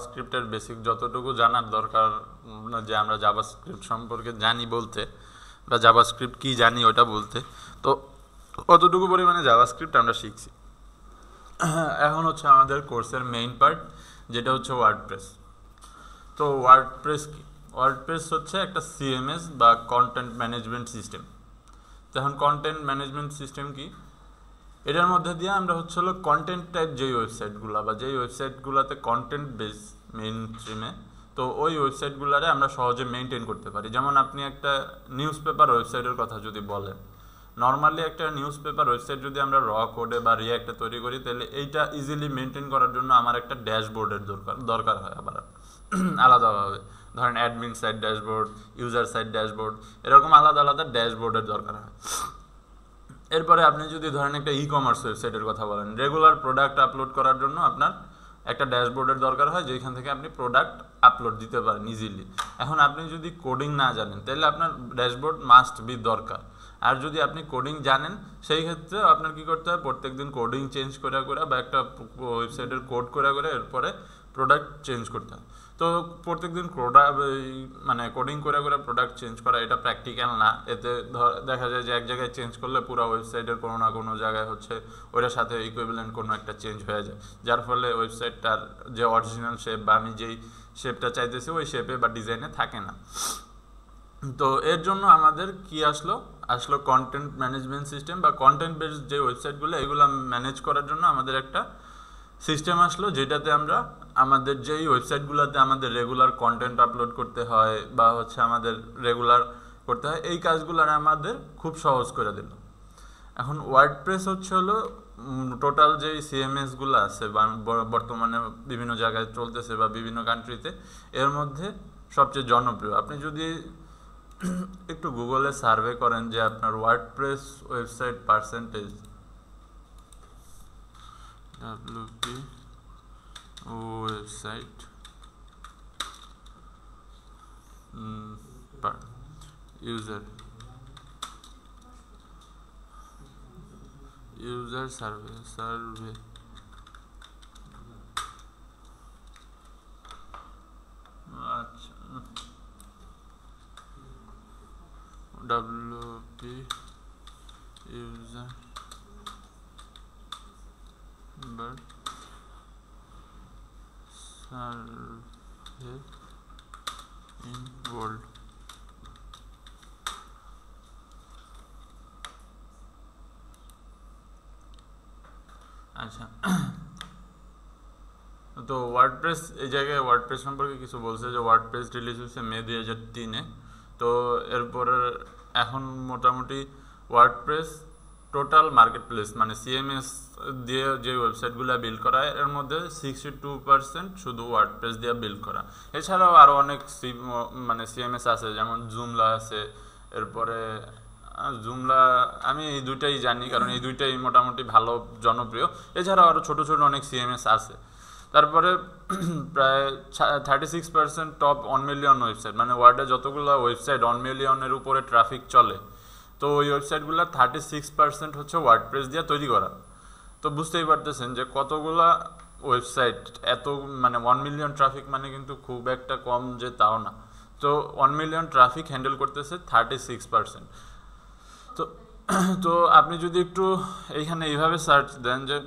জাভাস্ক্রিপ্টের basic যতটুকু জানার দরকার, যে আমরা জাভাস্ক্রিপ্ট সম্পর্কে জানি বলতে বা জাভাস্ক্রিপ্ট কি জানি ওটা বলতে, তো কতটুকু পরিমাণে জাভাস্ক্রিপ্ট আমরা শিখছি। এখন হচ্ছে আমাদের কোর্সের মেইন পার্ট, যেটা হচ্ছে ওয়ার্ডপ্রেস। তো ওয়ার্ডপ্রেস কি? ওয়ার্ডপ্রেস হচ্ছে একটা সিএমএস বা কন্টেন্ট ম্যানেজমেন্ট সিস্টেম। তো এখন কন্টেন্ট ম্যানেজমেন্ট সিস্টেম কি? এটার মধ্যে দিয়ে আমরা হচ্ছে হলো কন্টেন্ট টাইপ যেই ওয়েবসাইটগুলো বা যেই ওয়েবসাইটগুলোতে কন্টেন্ট বেস মেইন স্ট্রিমে, তো ওই ওয়েবসাইটগুলোরে আমরা সহজে মেনটেন করতে পারি। যেমন আপনি একটা নিউজ পেপার ওয়েবসাইটের কথা যদি বলেন, নর্মালি একটা নিউজ পেপার ওয়েবসাইট যদি আমরা র কোডে বা রিয়াক্টে তৈরি করি, তাহলে এইটা ইজিলি মেনটেন করার জন্য আমার একটা ড্যাশবোর্ডের দরকার হয় আবার আলাদাভাবে। ধরেন admin site dashboard, user site dashboard, এরকম আলাদা আলাদা ড্যাশবোর্ডের দরকার হয়। এরপরে আপনি যদি ধরেন একটা ই কমার্স ওয়েবসাইটের কথা বলেন, রেগুলার প্রোডাক্ট আপলোড করার জন্য আপনার একটা ড্যাশবোর্ডের দরকার হয়, যেখান থেকে আপনি প্রোডাক্ট আপলোড দিতে পারেন ইজিলি। এখন আপনি যদি কোডিং না জানেন, তাহলে আপনার ড্যাশবোর্ড মাস্ট বি দরকার। আর যদি আপনি কোডিং জানেন, সেই ক্ষেত্রে আপনার কী করতে হয়, প্রত্যেকদিন কোডিং চেঞ্জ করে বা একটা ওয়েবসাইটের কোড করে এরপরে প্রোডাক্ট চেঞ্জ করতে হয়। তো প্রত্যেকদিন মানে কোডিং করে প্রোডাক্ট চেঞ্জ করা এটা প্র্যাকটিক্যাল না। এতে দেখা যায় যে এক জায়গায় চেঞ্জ করলে পুরো ওয়েবসাইটের কোনো না কোনো জায়গায় হচ্ছে ওইটার সাথে ইকুইভ্যালেন্ট কোনো একটা চেঞ্জ হয়ে যায়, যার ফলে ওয়েবসাইটটার যে অরিজিনাল শেপ বা আমি যেই শেপটা চাইতেছি ওই শেপে বা ডিজাইনে থাকে না। তো এর জন্য আমাদের কি আসলো কন্টেন্ট ম্যানেজমেন্ট সিস্টেম বা কন্টেন্ট বেসড যে ওয়েবসাইটগুলো, এগুলো ম্যানেজ করার জন্য আমাদের একটা সিস্টেম আসলো, যেটাতে আমরা আমাদের যেই ওয়েবসাইটগুলোতে আমাদের রেগুলার কন্টেন্ট আপলোড করতে হয় বা হচ্ছে আমাদের রেগুলার করতে হয়, এই কাজগুলো আমাদের খুব সহজ করে দিল। এখন ওয়ার্ডপ্রেস হচ্ছে হলো টোটাল যেই সিএমএসগুলো আছে বা বর্তমানে বিভিন্ন জায়গায় চলতেছে বা বিভিন্ন কান্ট্রিতে, এর মধ্যে সবচেয়ে জনপ্রিয়। আপনি যদি একটু গুগলে সার্ভে করেন যে আপনার WordPress website percentage, WP website user survey আচ্ছা, WP user but survey in world। আচ্ছা, তো ওয়ার্ডপ্রেস, এই জায়গায় ওয়ার্ডপ্রেস সম্পর্কে কিছু বলছে যে ওয়ার্ডপ্রেস রিলিজ হয়েছে মে 2003-এ। তো এরপরে এখন মোটামুটি ওয়ার্ডপ্রেস টোটাল মার্কেট প্লেস মানে সিএমএস দিয়ে যে ওয়েবসাইটগুলো বিল্ড করা হয়, এর মধ্যে 62% শুধু ওয়ার্ডপ্রেস দিয়ে বিল্ড করা। এছাড়াও আরও অনেক মানে সিএমএস আছে, যেমন জুমলা আছে। এরপরে জুমলা আমি এই দুইটাই জানি, কারণ এই দুইটাই মোটামুটি ভালো জনপ্রিয়। এছাড়াও আরও ছোটো ছোটো অনেক সিএমএস আছে। তারপরে প্রায় 36% টপ 1 মিলিয়ন ওয়েবসাইট, মানে ওয়ার্ল্ডে যতগুলো ওয়েবসাইট 1 মিলিয়নের উপরে ট্রাফিক চলে, তো ওই ওয়েবসাইটগুলো 36% হচ্ছে ওয়ার্ডপ্রেস দিয়ে তৈরি করা। তো বুঝতেই পারতেছেন যে কতগুলা ওয়েবসাইট, এত মানে 1 মিলিয়ন ট্রাফিক মানে কিন্তু খুব একটা কম যে তাও না। তো 1 মিলিয়ন ট্রাফিক হ্যান্ডেল করতেছে 36%। তো আপনি যদি একটু এইখানে এইভাবে সার্চ দেন যে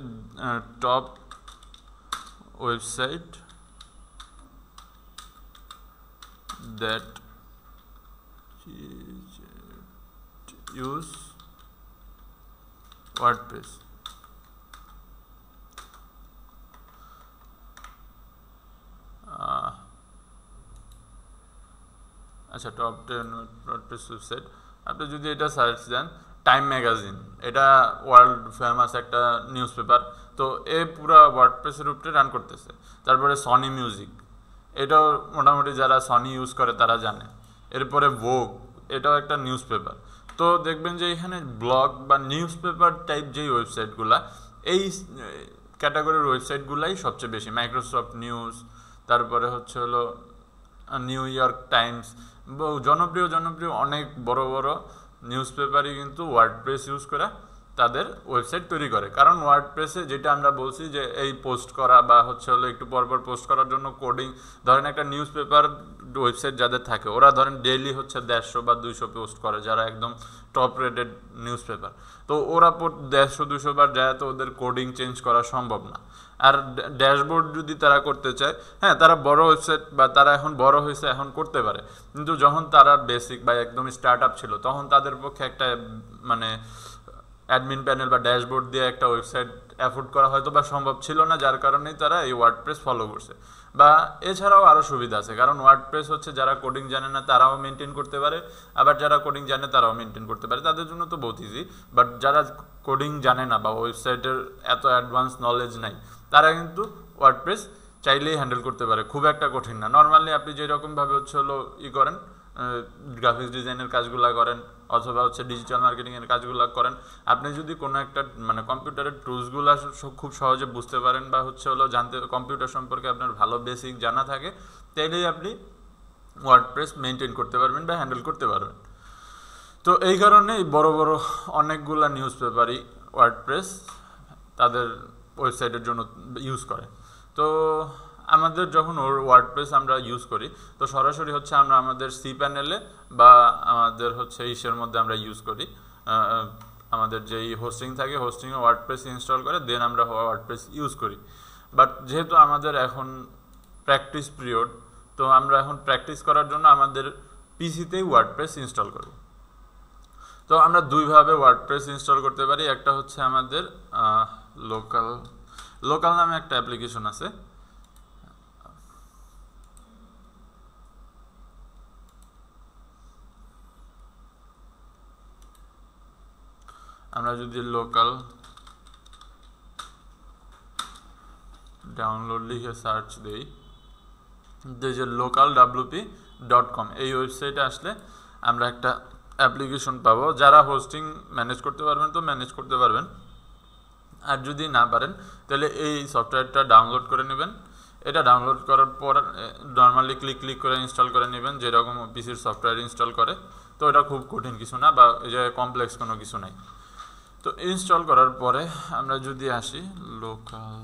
top website that use WordPress, আচ্ছা টপ 10 ওয়ার্ডপ্রেস ওয়েবসাইট, আপনি যদি এটা সার্চ দেন, টাইম ম্যাগাজিন, এটা ওয়ার্ল্ড ফেমাস একটা নিউজ পেপার, তো এ পুরো ওয়ার্ডপ্রেসের উপরে রান করতেছে। তারপরে সনি মিউজিক, এটাও মোটামুটি যারা সনি ইউজ করে তারা জানে। এরপরে ভোগ, এটাও একটা নিউজ পেপার। তো দেখবেন যে এখানে ব্লগ বা নিউজ পেপার টাইপ যেই ওয়েবসাইটগুলা, এই ক্যাটাগরির ওয়েবসাইটগুলাই সবচেয়ে বেশি। মাইক্রোসফট নিউজ, তারপরে হচ্ছে হলো নিউ ইয়র্ক টাইমস, জনপ্রিয় অনেক বড় বড় নিউজ পেপারই কিন্তু ওয়ার্ডপ্রেস ইউজ করে তাদের ওয়েবসাইট তৈরি করে। কারণ ওয়ার্ডপ্রেসে যেটা আমরা বলছি যে এই পোস্ট করা বা হচ্ছে হলো একটু পরপর পোস্ট করার জন্য কোডিং, ধরেন একটা নিউজ পেপার ওয়েবসাইট যাদের থাকে ওরা ধরেন ডেইলি হচ্ছে 150 বা 200 পোস্ট করে, যারা একদম টপ রেটেড নিউজ পেপার। তো ওরা 150-200 বার যায়, তো ওদের কোডিং চেঞ্জ করা সম্ভব না। আর ড্যাশবোর্ড যদি তারা করতে চায়, হ্যাঁ তারা বড় ওয়েবসাইট বা তারা এখন বড় হয়েছে এখন করতে পারে, কিন্তু যখন তারা বেসিক বা একদম স্টার্ট আপ ছিল তখন তাদের পক্ষে একটা মানে অ্যাডমিন প্যানেল বা ড্যাশবোর্ড দিয়ে একটা ওয়েবসাইট অ্যাফোর্ড করা হয়তো বা সম্ভব ছিল না, যার কারণেই তারা এই ওয়ার্ডপ্রেস ফলো করছে। বা এছাড়াও আরও সুবিধা আছে, কারণ ওয়ার্ডপ্রেস হচ্ছে যারা কোডিং জানে না তারাও মেনটেন করতে পারে, আবার যারা কোডিং জানে তারাও মেনটেন করতে পারে, তাদের জন্য তো বহুত ইজি। বাট যারা কোডিং জানে না বা ওয়েবসাইটের এত অ্যাডভান্স নলেজ নাই, তারা কিন্তু ওয়ার্ডপ্রেস চাইলেই হ্যান্ডেল করতে পারে, খুব একটা কঠিন না। নর্মালি আপনি যেরকমভাবে হচ্ছে হলো করেন, গ্রাফিক্স ডিজাইনের কাজগুলো করেন অথবা হচ্ছে ডিজিটাল মার্কেটিংয়ের কাজগুলো করেন, আপনি যদি কোনো একটা মানে কম্পিউটারের টুলসগুলো খুব সহজে বুঝতে পারেন বা হচ্ছে হলো জানতে, কম্পিউটার সম্পর্কে আপনার ভালো বেসিক জানা থাকে, তাইলেই আপনি ওয়ার্ডপ্রেস মেনটেন করতে পারবেন বা হ্যান্ডেল করতে পারবেন। তো এই কারণেই বড় বড় অনেকগুলা নিউজ পেপারই ওয়ার্ডপ্রেস তাদের ওয়েবসাইটের জন্য ইউজ করে। তো আমাদের যখন ওয়ার্ডপ্রেস আমরা ইউজ করি, তো সরাসরি হচ্ছে আমরা আমাদের সি প্যানেলে বা আমাদের হচ্ছে ইসের মধ্যে আমরা ইউজ করি, আমাদের যেই হোস্টিং থাকে হোস্টিংয়ে ওয়ার্ডপ্রেস ইনস্টল করে দেন আমরা ওয়ার্ডপ্রেস ইউজ করি। বাট যেহেতু আমাদের এখন প্র্যাকটিস পিরিয়ড, তো আমরা এখন প্র্যাকটিস করার জন্য আমাদের পিসিতেই ওয়ার্ডপ্রেস ইনস্টল করি। তো আমরা দুইভাবে ওয়ার্ডপ্রেস ইনস্টল করতে পারি। একটা হচ্ছে আমাদের লোকাল নামে একটা অ্যাপ্লিকেশন আছে, আমরা যদি লোকাল ডাউনলোড লিখে সার্চ দেই, যে localwp.com এই ওয়েবসাইটে আসলে আমরা একটা অ্যাপ্লিকেশন পাবো। যারা হোস্টিং ম্যানেজ করতে পারবেন তো ম্যানেজ করতে পারবেন, আর যদি না পারেন তাহলে এই সফটওয়্যারটা ডাউনলোড করে নেবেন। এটা ডাউনলোড করার পর নর্মালি ক্লিক করে ইনস্টল করে নেবেন, যেরকম পিসির সফটওয়্যার ইনস্টল করে। তো এটা খুব কঠিন কিছু না বা এই যে কমপ্লেক্স কোনো কিছু নাই। তো ইনস্টল করার পরে আমরা যদি আসি লোকাল,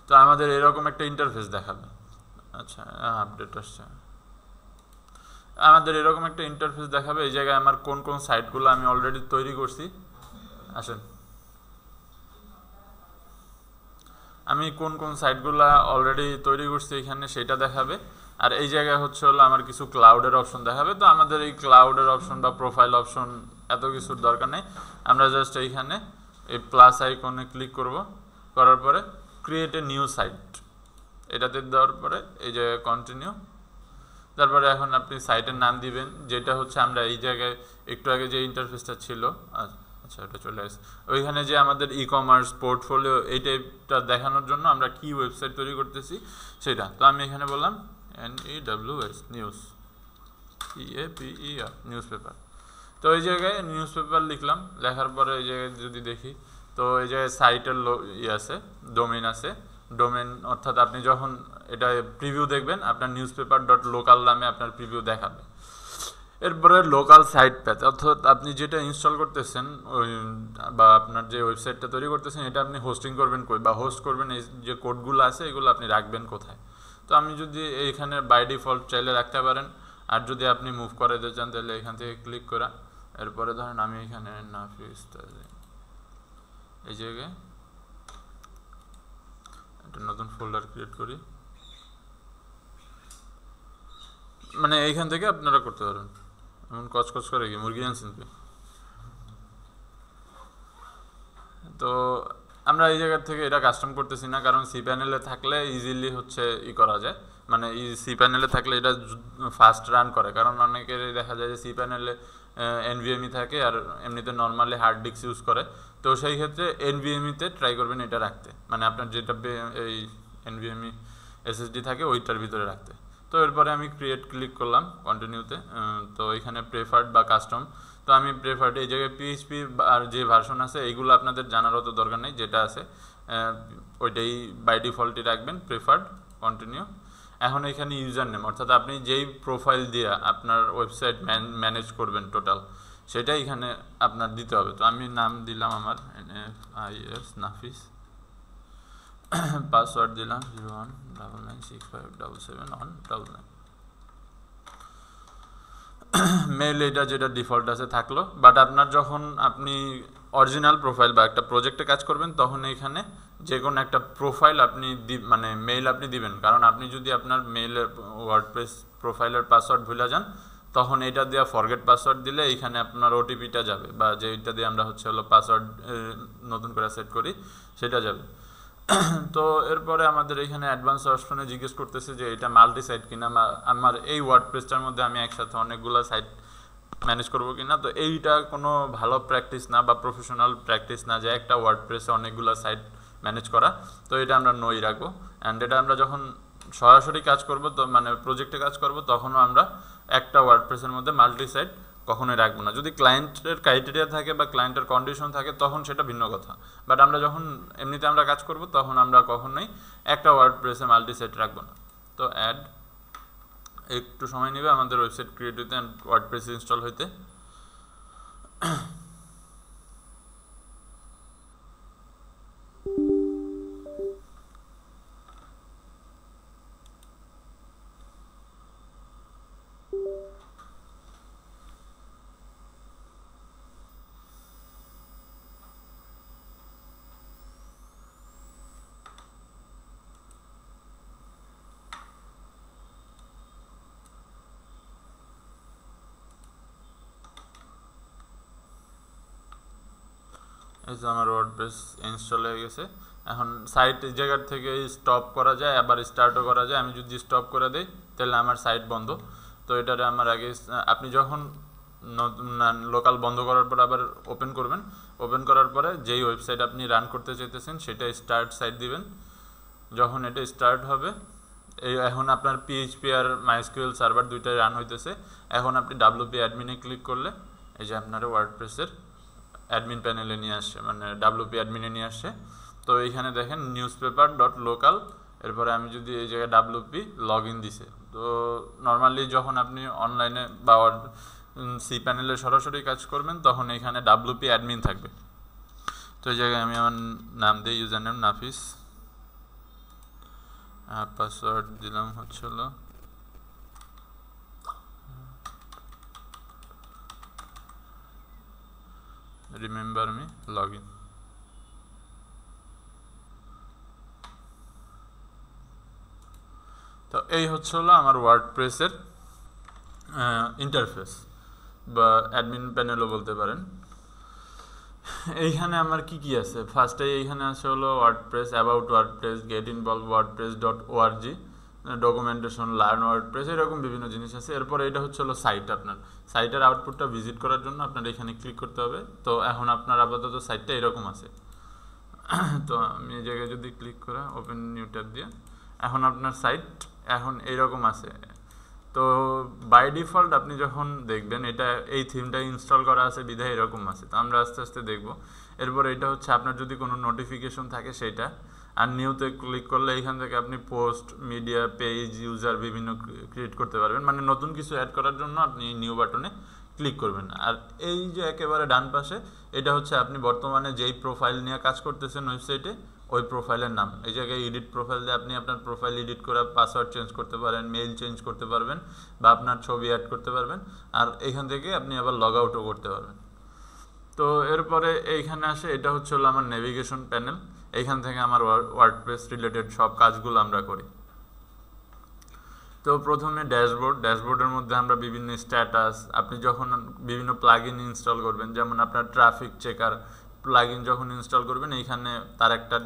তো আমাদের এরকম একটা ইন্টারফেস দেখাবে। আচ্ছা আপডেট আসছে, আমাদের এরকম একটা ইন্টারফেস দেখাবে। এই জায়গায় আমার কোন কোন সাইটগুলো আমি অলরেডি তৈরি করছি, আসেন আমি কোন কোন সাইটগুলো অলরেডি তৈরি করছি এখানে সেটা দেখাবে। আর এই জায়গায় হচ্ছে হলো আমার কিছু ক্লাউডের অপশন দেখাবে। তো আমাদের এই ক্লাউডের অপশন বা প্রোফাইল অপশন এত কিছুর দরকার নেই, আমরা জাস্ট এইখানে এই প্লাস আইকনে ক্লিক করব, করার পরে ক্রিয়েট এ নিউ সাইট এটাতে দেওয়ার পরে এই জায়গায় কন্টিনিউ, তারপরে এখন আপনি সাইটের নাম দিবেন, যেটা হচ্ছে আমরা এই জায়গায় একটু আগে যে ইন্টারফেসটা ছিল, আচ্ছা এটা চলে আসছে ওইখানে যে আমাদের ই কমার্স পোর্টফোলিও এই টাইপটা দেখানোর জন্য আমরা কি ওয়েবসাইট তৈরি করতেছি সেটা। তো আমি এখানে বললাম NEWS news, EAPER news paper. তো এই জায়গায় নিউজ পেপার লিখলাম, লেখার পরে এই জায়গায় যদি দেখি তো এই জায়গায় সাইটের আছে, ডোমেইন আছে। ডোমেন অর্থাৎ আপনি যখন এটা প্রিভিউ দেখবেন আপনার newspaper.local নামে আপনার প্রিভিউ দেখাবে। এরপরে লোকাল সাইট প্যাথ, অর্থাৎ আপনি যেটা ইনস্টল করতেছেন ওই বা আপনার যে ওয়েবসাইটটা তৈরি করতেছেন এটা আপনি হোস্টিং করবেন কই বা হোস্ট করবেন, এই যে কোডগুলো আছে এগুলো আপনি রাখবেন কোথায়। তো আমি যদি এইখানে বাই ডিফল্ট চাইলে রাখতে পারেন, আর যদি আপনি মুভ করে দিতে চান তাহলে এখান থেকে ক্লিক করা, এরপরে ধরেন আমি এখানে এই জায়গায় একটা নতুন ফোল্ডার ক্রিয়েট করি, মানে এইখান থেকে আপনারা করতে পারেন। এমন কচকচ করে কি মুরগি আনছেন কি? তো আমরা এই জায়গা থেকে এটা কাস্টম করতেছি না, কারণ সি প্যানেলে থাকলে ইজিলি হচ্ছে করা যায়, মানে সি প্যানেলে থাকলে এটা ফাস্ট রান করে। কারণ অনেকের দেখা যায় যে সি প্যানেলে NVMe থাকে আর এমনিতে নর্মালি হার্ড ডিস্ক ইউজ করে। তো সেই ক্ষেত্রে NVMe-তে ট্রাই করবেন এটা রাখতে, মানে আপনার যেটা এই NVMe SSD থাকে ওইটার ভিতরে রাখতে। তো এরপরে আমি ক্রিয়েট ক্লিক করলাম কন্টিনিউতে। তো এখানে প্রেফার্ড বা কাস্টম, তো আমি প্রেফার্ড এই জায়গায় PHP আর যে ভার্সন আছে এইগুলো আপনাদের জানার অত দরকার নেই, যেটা আছে ওইটাই বাই ডিফল্টই রাখবেন, প্রেফার্ড কন্টিনিউ। এখন এখানে ইউজার নেম, অর্থাৎ আপনি যেই প্রোফাইল দিয়ে আপনার ওয়েবসাইট ম্যানেজ করবেন টোটাল, সেটাই এখানে আপনার দিতে হবে। তো আমি নাম দিলাম আমার NFIS নাফিস, পাসওয়ার্ড দিলাম 019965777199। মেল এটা যেটা ডিফল্ট আছে থাকলো, বাট আপনার যখন আপনি অরিজিনাল প্রোফাইল বা একটা প্রজেক্টে কাজ করবেন তখন এখানে যে কোনো একটা প্রোফাইল আপনি মানে মেইল আপনি দিবেন। কারণ আপনি যদি আপনার মেইলের ওয়ার্ডপ্রেস প্রোফাইলের পাসওয়ার্ড ভুলে যান, তখন এটা দিয়ে ফরগেট পাসওয়ার্ড দিলে এইখানে আপনার ওটিপিটা যাবে, বা যেটা দিয়ে আমরা হলো পাসওয়ার্ড নতুন করে সেট করি সেটা যাবে। তো এরপরে আমাদের এখানে অ্যাডভান্স অপশনে জিজ্ঞেস করতেছে যে এটা মাল্টি সাইট কিনা, আমার এই ওয়ার্ডপ্রেসটার মধ্যে আমি একসাথে অনেকগুলো সাইট ম্যানেজ করব কিনা। তো এইটা কোনো ভালো প্র্যাকটিস না বা প্রফেশনাল প্র্যাকটিস না যে একটা ওয়ার্ডপ্রেসে অনেকগুলো সাইট ম্যানেজ করা। তো এটা আমরা নই রাখবো। অ্যান্ড এটা আমরা যখন সরাসরি কাজ করব, তো মানে প্রজেক্টে কাজ করব, তখনও আমরা একটা ওয়ার্ডপ্রেসের মধ্যে মাল্টি সাইট কখনোই রাখবো না। যদি ক্লায়েন্টের ক্রাইটেরিয়া থাকে বা ক্লায়েন্টের কন্ডিশন থাকে তখন সেটা ভিন্ন কথা, বাট আমরা যখন এমনিতে আমরা কাজ করব তখন আমরা কখনোই একটা ওয়ার্ডপ্রেসে মাল্টি সাইট রাখবো না। তো অ্যাড একটু সময় নেবে আমাদের ওয়েবসাইট ক্রিয়েট হইতে অ্যান্ড ওয়ার্ডপ্রেস ইনস্টল হইতে। এই যে আমার ওয়ার্ডপ্রেস ইনস্টল হয়ে গেছে। এখন সাইট এই জায়গার থেকে স্টপ করা যায়, আবার স্টার্টও করা যায়। আমি যদি স্টপ করে দিই তাহলে আমার সাইট বন্ধ। তো এটারে আমার আগে আপনি যখন লোকাল বন্ধ করার পর আবার ওপেন করবেন, ওপেন করার পরে যেই ওয়েবসাইট আপনি রান করতে চাইতেছেন সেটা স্টার্ট সাইট দিবেন। যখন এটা স্টার্ট হবে, এখন আপনার PHP আর MySQL সার্ভার দুইটাই রান হইতেছে। এখন আপনি WP অ্যাডমিনে ক্লিক করলে এই যে আপনার ওয়ার্ডপ্রেসের অ্যাডমিন প্যানেলে নিয়ে আসছে, মানে WP অ্যাডমিনে নিয়ে আসছে। তো এইখানে দেখেন newspaper.local, এরপরে আমি যদি এই জায়গায় WP লগ ইন দিছে। তো নর্মালি যখন আপনি অনলাইনে বা সি প্যানেলে সরাসরি কাজ করবেন তখন এখানে WP অ্যাডমিন থাকবে। তো এই জায়গায় আমি আমার নাম দিই, ইউজার নেম নাফিস, পাসওয়ার্ড দিলাম হলো রিমেম্বার মি লগ ইন। তো এই হলো আমার ওয়ার্ডপ্রেসের ইন্টারফেস বা অ্যাডমিন প্যানেলও বলতে পারেন। এইখানে আমার কি কি আছে, ফার্স্টে এইখানে আছে হলো WordPress, about WordPress, get involve wordpress.org, documentation, learn WordPress, এরকম বিভিন্ন জিনিস আছে। এরপরে এটা হলো সাইট। আপনার সাইটের আউটপুটটা ভিজিট করার জন্য আপনার এখানে ক্লিক করতে হবে। তো এখন আপনার আপাতত সাইটটা এরকম আছে। তো আমি এই জায়গায় যদি ক্লিক করে ওপেন নিউ ট্যাব দিয়ে, এখন আপনার সাইট এখন এইরকম আছে। তো বাই ডিফল্ট আপনি যখন দেখবেন এটা এই থিমটা ইনস্টল করা আছে বিধায় এরকম আছে। তো আমরা আস্তে আস্তে দেখব। এরপর এটা আপনার যদি কোনো নোটিফিকেশন থাকে সেটা, আর নিউতে ক্লিক করলে এইখান থেকে আপনি পোস্ট, মিডিয়া, পেজ, ইউজার বিভিন্ন ক্রিয়েট করতে পারবেন। মানে নতুন কিছু অ্যাড করার জন্য আপনি নিউ বাটনে ক্লিক করবেন। আর এই যে একেবারে ডান পাশে এটা আপনি বর্তমানে যেই প্রোফাইল নিয়ে কাজ করতেছেন ওয়েবসাইটে ওই প্রোফাইলের নাম। এই জায়গায় এডিট প্রোফাইল দিয়ে আপনি আপনার প্রোফাইল এডিট করে পাসওয়ার্ড চেঞ্জ করতে পারেন, মেইল চেঞ্জ করতে পারবেন, বা আপনার ছবি অ্যাড করতে পারবেন। আর এইখান থেকে আপনি আবার লগ আউটও করতে পারবেন। তো এরপরে এইখানে আসে এটা হলো আমার নেভিগেশন প্যানেল। এইখান থেকে আমার ওয়ার্ডপ্রেস রিলেটেড সব কাজগুলো আমরা করি। তো প্রথমে ড্যাশবোর্ডের মধ্যে আমরা বিভিন্ন স্ট্যাটাস, আপনি যখন বিভিন্ন প্লাগইন ইনস্টল করবেন, যেমন আপনার ট্রাফিক চেকার প্লাগইন যখন ইনস্টল করবেন এইখানে তার একটা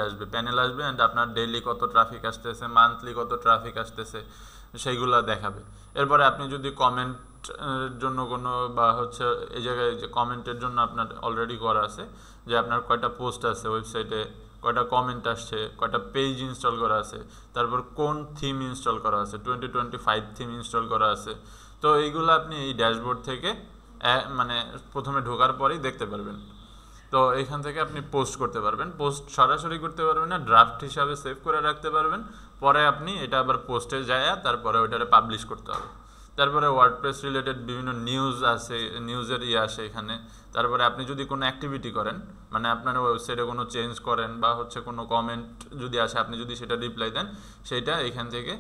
আসবে, প্যানেল আসবে, অ্যান্ড আপনার ডেইলি কত ট্রাফিক আসতেছে, মান্থলি কত ট্রাফিক আসতেছে সেইগুলো দেখাবে। এরপরে আপনি যদি কমেন্টের জন্য কোনো বা এই জায়গায় যে কমেন্টের জন্য আপনার অলরেডি করা আছে যে আপনার কয়টা পোস্ট আছে ওয়েবসাইটে, কয়টা কমেন্ট আসছে, কয়টা পেজ ইনস্টল করা আছে, তারপর কোন থিম ইনস্টল করা আছে, 2025 থিম ইনস্টল করা আছে। তো এইগুলো আপনি এই ড্যাশবোর্ড থেকে মানে প্রথমে ঢোকার পরেই দেখতে পারবেন। তো এখান থেকে আপনি পোস্ট করতে পারবেন, পোস্ট সরাসরি করতে পারবেন না, ড্রাফট হিসাবে সেভ করে রাখতে পারবেন, পরে আপনি এটা আবার পোস্টে যায় তারপরে ওইটারে পাবলিশ করতে হবে। তারপরে ওয়ার্ডপ্রেস রিলেটেড বিভিন্ন নিউজ আছে, নিউজের আসে এখানে। তারপরে আপনি যদি কোনো অ্যাক্টিভিটি করেন, মানে আপনার ওয়েবসাইটে কোনো চেঞ্জ করেন বা হচ্ছে কোনো কমেন্ট যদি আসে, আপনি যদি সেটা রিপ্লাই দেন, সেটা এখান থেকে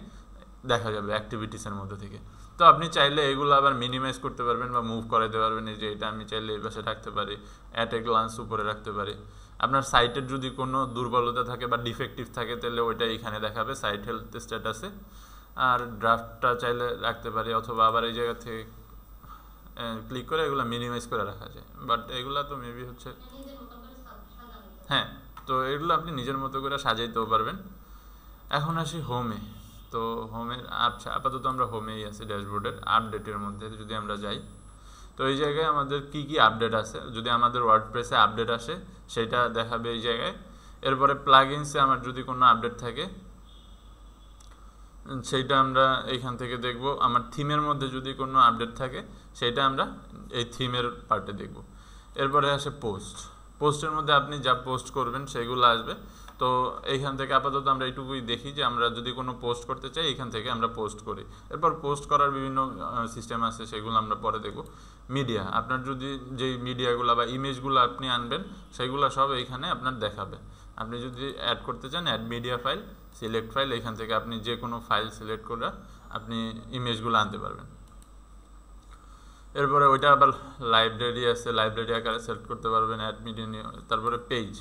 দেখা যাবে অ্যাক্টিভিটিসের মধ্যে থেকে। তো আপনি চাইলে এগুলো আবার মিনিমাইজ করতে পারবেন বা মুভ করাতে পারবেন, এই যে এটা আমি চাইলে এই পাশে রাখতে পারি, অ্যাট এ গ্লান্স উপরে রাখতে পারি। আপনার সাইটের যদি কোনো দুর্বলতা থাকে বা ডিফেক্টিভ থাকে তাহলে ওইটা এখানে দেখাবে সাইট হেলথ স্ট্যাটাসে। আর ড্রাফটটা চাইলে রাখতে পারি, অথবা আবার এই জায়গা থেকে ক্লিক করে এগুলো মিনিমাইজ করে রাখা যায়। বাট এগুলো তো মেবি হচ্ছে, হ্যাঁ, তো এগুলো আপনি নিজের মতো করে সাজাইতেও পারবেন। এখন আসি হোমে। তো হোমের আচ্ছা, আপাতত আমরা হোমেই আছি, ড্যাশবোর্ডের আপডেটের মধ্যে যদি আমরা যাই, তো এই জায়গায় আমাদের কি কি আপডেট আছে, যদি আমাদের ওয়ার্ডপ্রেসে আপডেট আসে সেটা দেখাবে এই জায়গায়। এরপরে প্লাগইনসে আমার যদি কোনো আপডেট থাকে সেইটা আমরা এইখান থেকে দেখব। আমার থিমের মধ্যে যদি কোনো আপডেট থাকে সেটা আমরা এই থিমের পার্টে দেখব। এরপরে আসে পোস্ট। পোস্টের মধ্যে আপনি যা পোস্ট করবেন সেগুলো আসবে। তো এইখান থেকে আপাতত আমরা এইটুকুই দেখি যে আমরা যদি কোনো পোস্ট করতে চাই এখান থেকে আমরা পোস্ট করি। এরপর পোস্ট করার বিভিন্ন সিস্টেম আছে, সেগুলো আমরা পরে দেখব। মিডিয়া, আপনার যদি যেই মিডিয়াগুলো বা ইমেজগুলো আপনি আনবেন সেগুলো সব এইখানে আপনার দেখাবে। আপনি যদি অ্যাড করতে চান, add media file, select file, এখান থেকে আপনি যে কোনো ফাইল সিলেক্ট করে আপনি ইমেজগুলো আনতে পারবেন। এরপরে ওইটা আবার লাইব্রেরি আছে, লাইব্রেরি আকারে সিলেক্ট করতে পারবেন, অ্যাড মিডিয়া। তারপরে পেজ,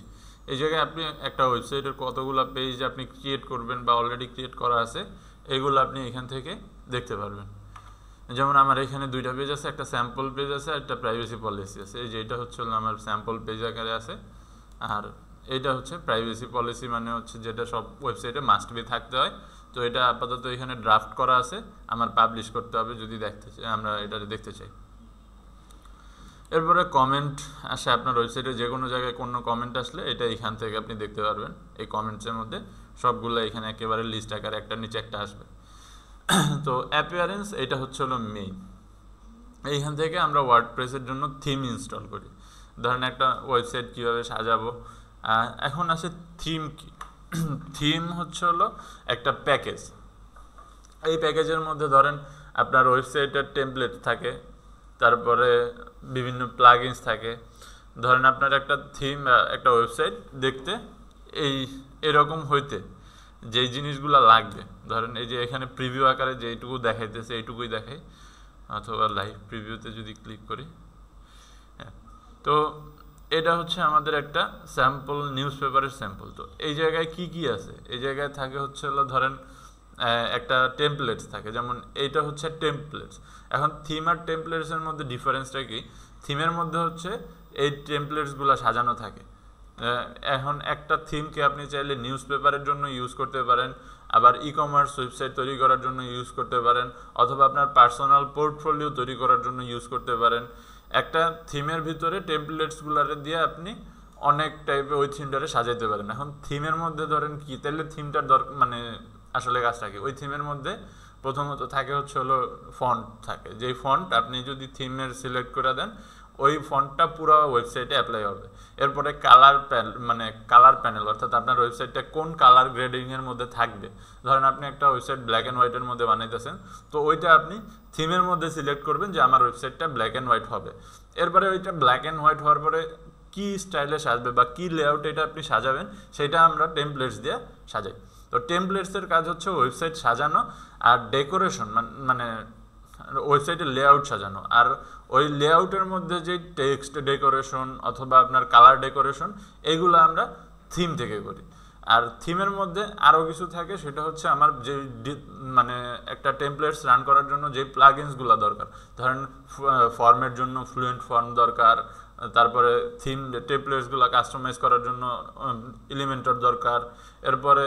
এই জায়গায় আপনি একটা ওয়েবসাইটের কতগুলো পেজ আপনি ক্রিয়েট করবেন বা অলরেডি ক্রিয়েট করা আছে এগুলো আপনি এখান থেকে দেখতে পারবেন। যেমন আমার এখানে দুইটা পেজ আছে, একটা স্যাম্পল পেজ আছে, একটা প্রাইভেসি পলিসি আছে। এই যে এটা হচ্ছে আমার স্যাম্পল পেজ আকারে আছে, আর এইটা হচ্ছে প্রাইভেসি পলিসি, মানে হচ্ছে যেটা সব ওয়েবসাইটে মাস্ট বি থাকতে হয়। তো এটা আপাতত এখানে ড্রাফট করা আছে, আমার পাবলিশ করতে হবে যদি দেখতে চাই, আমরা এটা দেখতে চাই। এরপরে কমেন্ট আসে, আপনার ওয়েবসাইটে যে কোনো জায়গায় কোনো কমেন্ট আসলে এটা এখান থেকে আপনি দেখতে পারবেন। এই কমেন্টসের মধ্যে সবগুলো এখানে একেবারে লিস্ট আকারে একটার নিচে একটা আসবে। তো অ্যাপিয়ারেন্স, এটা হচ্ছে হলো মেইন। এইখান থেকে আমরা ওয়ার্ডপ্রেসের জন্য থিম ইনস্টল করি। ধরেন একটা ওয়েবসাইট কীভাবে সাজাবো। এখন আসে থিম কি। থিম হচ্ছে হলো একটা প্যাকেজ। এই প্যাকেজের মধ্যে ধরেন আপনার ওয়েবসাইটের টেমপ্লেট থাকে, তারপরে বিভিন্ন প্লাগইনস থাকে। ধরেন আপনার একটা থিম, একটা ওয়েবসাইট দেখতে এরকম হইতে যেই জিনিসগুলো লাগবে, ধরেন এই যে এখানে প্রিভিউ আকারে যেইটুকু দেখাইতেছে এইটুকুই দেখাই, অথবা লাইভ প্রিভিউতে যদি ক্লিক করি, হ্যাঁ, তো এটা হচ্ছে আমাদের একটা স্যাম্পল, নিউজ পেপারের স্যাম্পল। তো এই জায়গায় কি কি আছে, এই জায়গায় থাকে হচ্ছে হলো ধরেন একটা টেমপ্লেটস থাকে, যেমন এইটা হচ্ছে টেমপ্লেটস। এখন থিম আর টেমপ্লেটসের মধ্যে ডিফারেন্সটা কি, থিমের মধ্যে হচ্ছে এই টেমপ্লেটসগুলো সাজানো থাকে। এখন একটা থিমকে আপনি চাইলে নিউজ পেপারের জন্য ইউজ করতে পারেন, আবার ই কমার্স ওয়েবসাইট তৈরি করার জন্য ইউজ করতে পারেন, অথবা আপনার পার্সোনাল পোর্টফোলিও তৈরি করার জন্য ইউজ করতে পারেন। একটা থিমের ভিতরে টেমপ্লেটসগুলারে দিয়ে আপনি অনেক টাইপের ওই থিমটারে সাজাইতে পারেন। এখন থিমের মধ্যে ধরেন কি, তাহলে থিমটার মানে আসলে কাজটা কি, ওই থিমের মধ্যে প্রথমত থাকে হচ্ছে হলো ফন্ট থাকে, যেই ফন্ট আপনি যদি থিমের সিলেক্ট করে দেন ওই ফন্টটা পুরো ওয়েবসাইটে অ্যাপ্লাই হবে। এরপরে কালার মানে কালার প্যানেল, অর্থাৎ আপনার ওয়েবসাইটটা কোন কালার গ্রেডিংয়ের মধ্যে থাকবে। ধরেন আপনি একটা ওয়েবসাইট ব্ল্যাক অ্যান্ড হোয়াইটের মধ্যে বানাইতেছেন, তো ওইটা আপনি থিমের মধ্যে সিলেক্ট করবেন যে আমার ওয়েবসাইটটা ব্ল্যাক অ্যান্ড হোয়াইট হবে। এরপরে ওইটা ব্ল্যাক অ্যান্ড হোয়াইট হওয়ার পরে কী স্টাইলে সাজবে বা কী লেআউট এটা আপনি সাজাবেন, সেটা আমরা টেমপ্লেটস দিয়ে সাজাই। তো টেমপ্লেটসের কাজ হচ্ছে ওয়েবসাইট সাজানো আর ডেকোরেশন, মানে ওয়েবসাইটের লেআউট সাজানো। আর ওই লেআউটের মধ্যে যে টেক্সট ডেকোরেশন অথবা আপনার কালার ডেকোরেশন, এগুলো আমরা থিম থেকে করি। আর থিমের মধ্যে আরও কিছু থাকে, সেটা হচ্ছে আমার যে মানে একটা টেমপ্লেটস রান করার জন্য যে প্লাগইনসগুলো দরকার, ধরেন ফর্মের জন্য ফ্লুয়েন্ট ফর্ম দরকার, তারপরে থিম টেমপ্লেটসগুলো কাস্টমাইজ করার জন্য এলিমেন্টর দরকার, এরপরে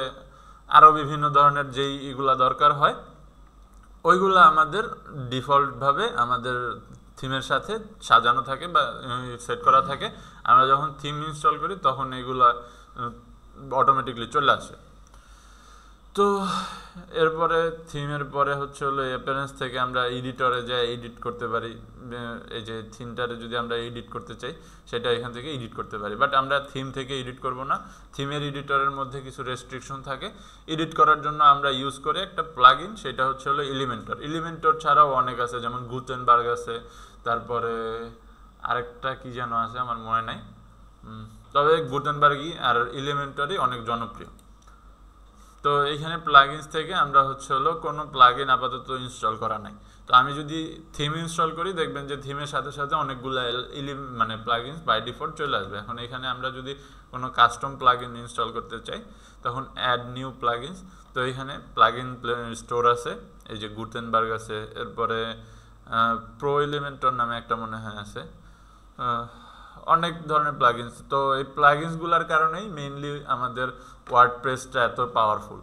আরও বিভিন্ন ধরনের যেই এগুলা দরকার হয় ওইগুলো আমাদের ডিফল্টভাবে আমাদের থিমের সাথে সাজানো থাকে বা সেট করা থাকে। আমরা যখন থিম ইনস্টল করি তখন এগুলো অটোমেটিকলি চলে আসে। তো এরপরে থিমের পরে হচ্ছে হলো অ্যাপিয়ারেন্স থেকে আমরা এডিটরে যাই এডিট করতে পারি। এই যে থিমটারে যদি আমরা এডিট করতে চাই সেটা এখান থেকে এডিট করতে পারি, বাট আমরা থিম থেকে এডিট করব না। থিমের এডিটরের মধ্যে কিছু রেস্ট্রিকশন থাকে। এডিট করার জন্য আমরা ইউজ করে একটা প্লাগইন, সেটা হচ্ছে হলো এলিমেন্টর। এলিমেন্টর ছাড়াও অনেক আছে, যেমন গুটেনবার্গ আছে, তারপরে আরেকটা কি যেন আছে আমার মনে নাই, তবে গুটেনবার্গই আর এলিমেন্টরই অনেক জনপ্রিয়। তো এইখানে প্লাগইনস থেকে আমরা হচ্ছে হলো কোনো প্লাগইন আপাতত ইনস্টল করা নাই। তো আমি যদি থিম ইনস্টল করি দেখবেন যে থিমের সাথে সাথে অনেকগুলো মানে প্লাগইনস বাই ডিফল্ট চলে আসবে। এখন এখানে আমরা যদি কোনো কাস্টম প্লাগইন ইনস্টল করতে চাই তখন অ্যাড নিউ প্লাগইনস। তো এখানে প্লাগইন স্টোর আছে, এই যে গুটেনবার্গ আছে, এরপরে প্রো এলিমেন্টর নামে একটা মনে হয় আছে, অনেক ধরনের প্লাগইনস। তো এই প্লাগইনসগুলোর কারণেই মেইনলি আমাদের ওয়ার্ডপ্রেসটা এত পাওয়ারফুল।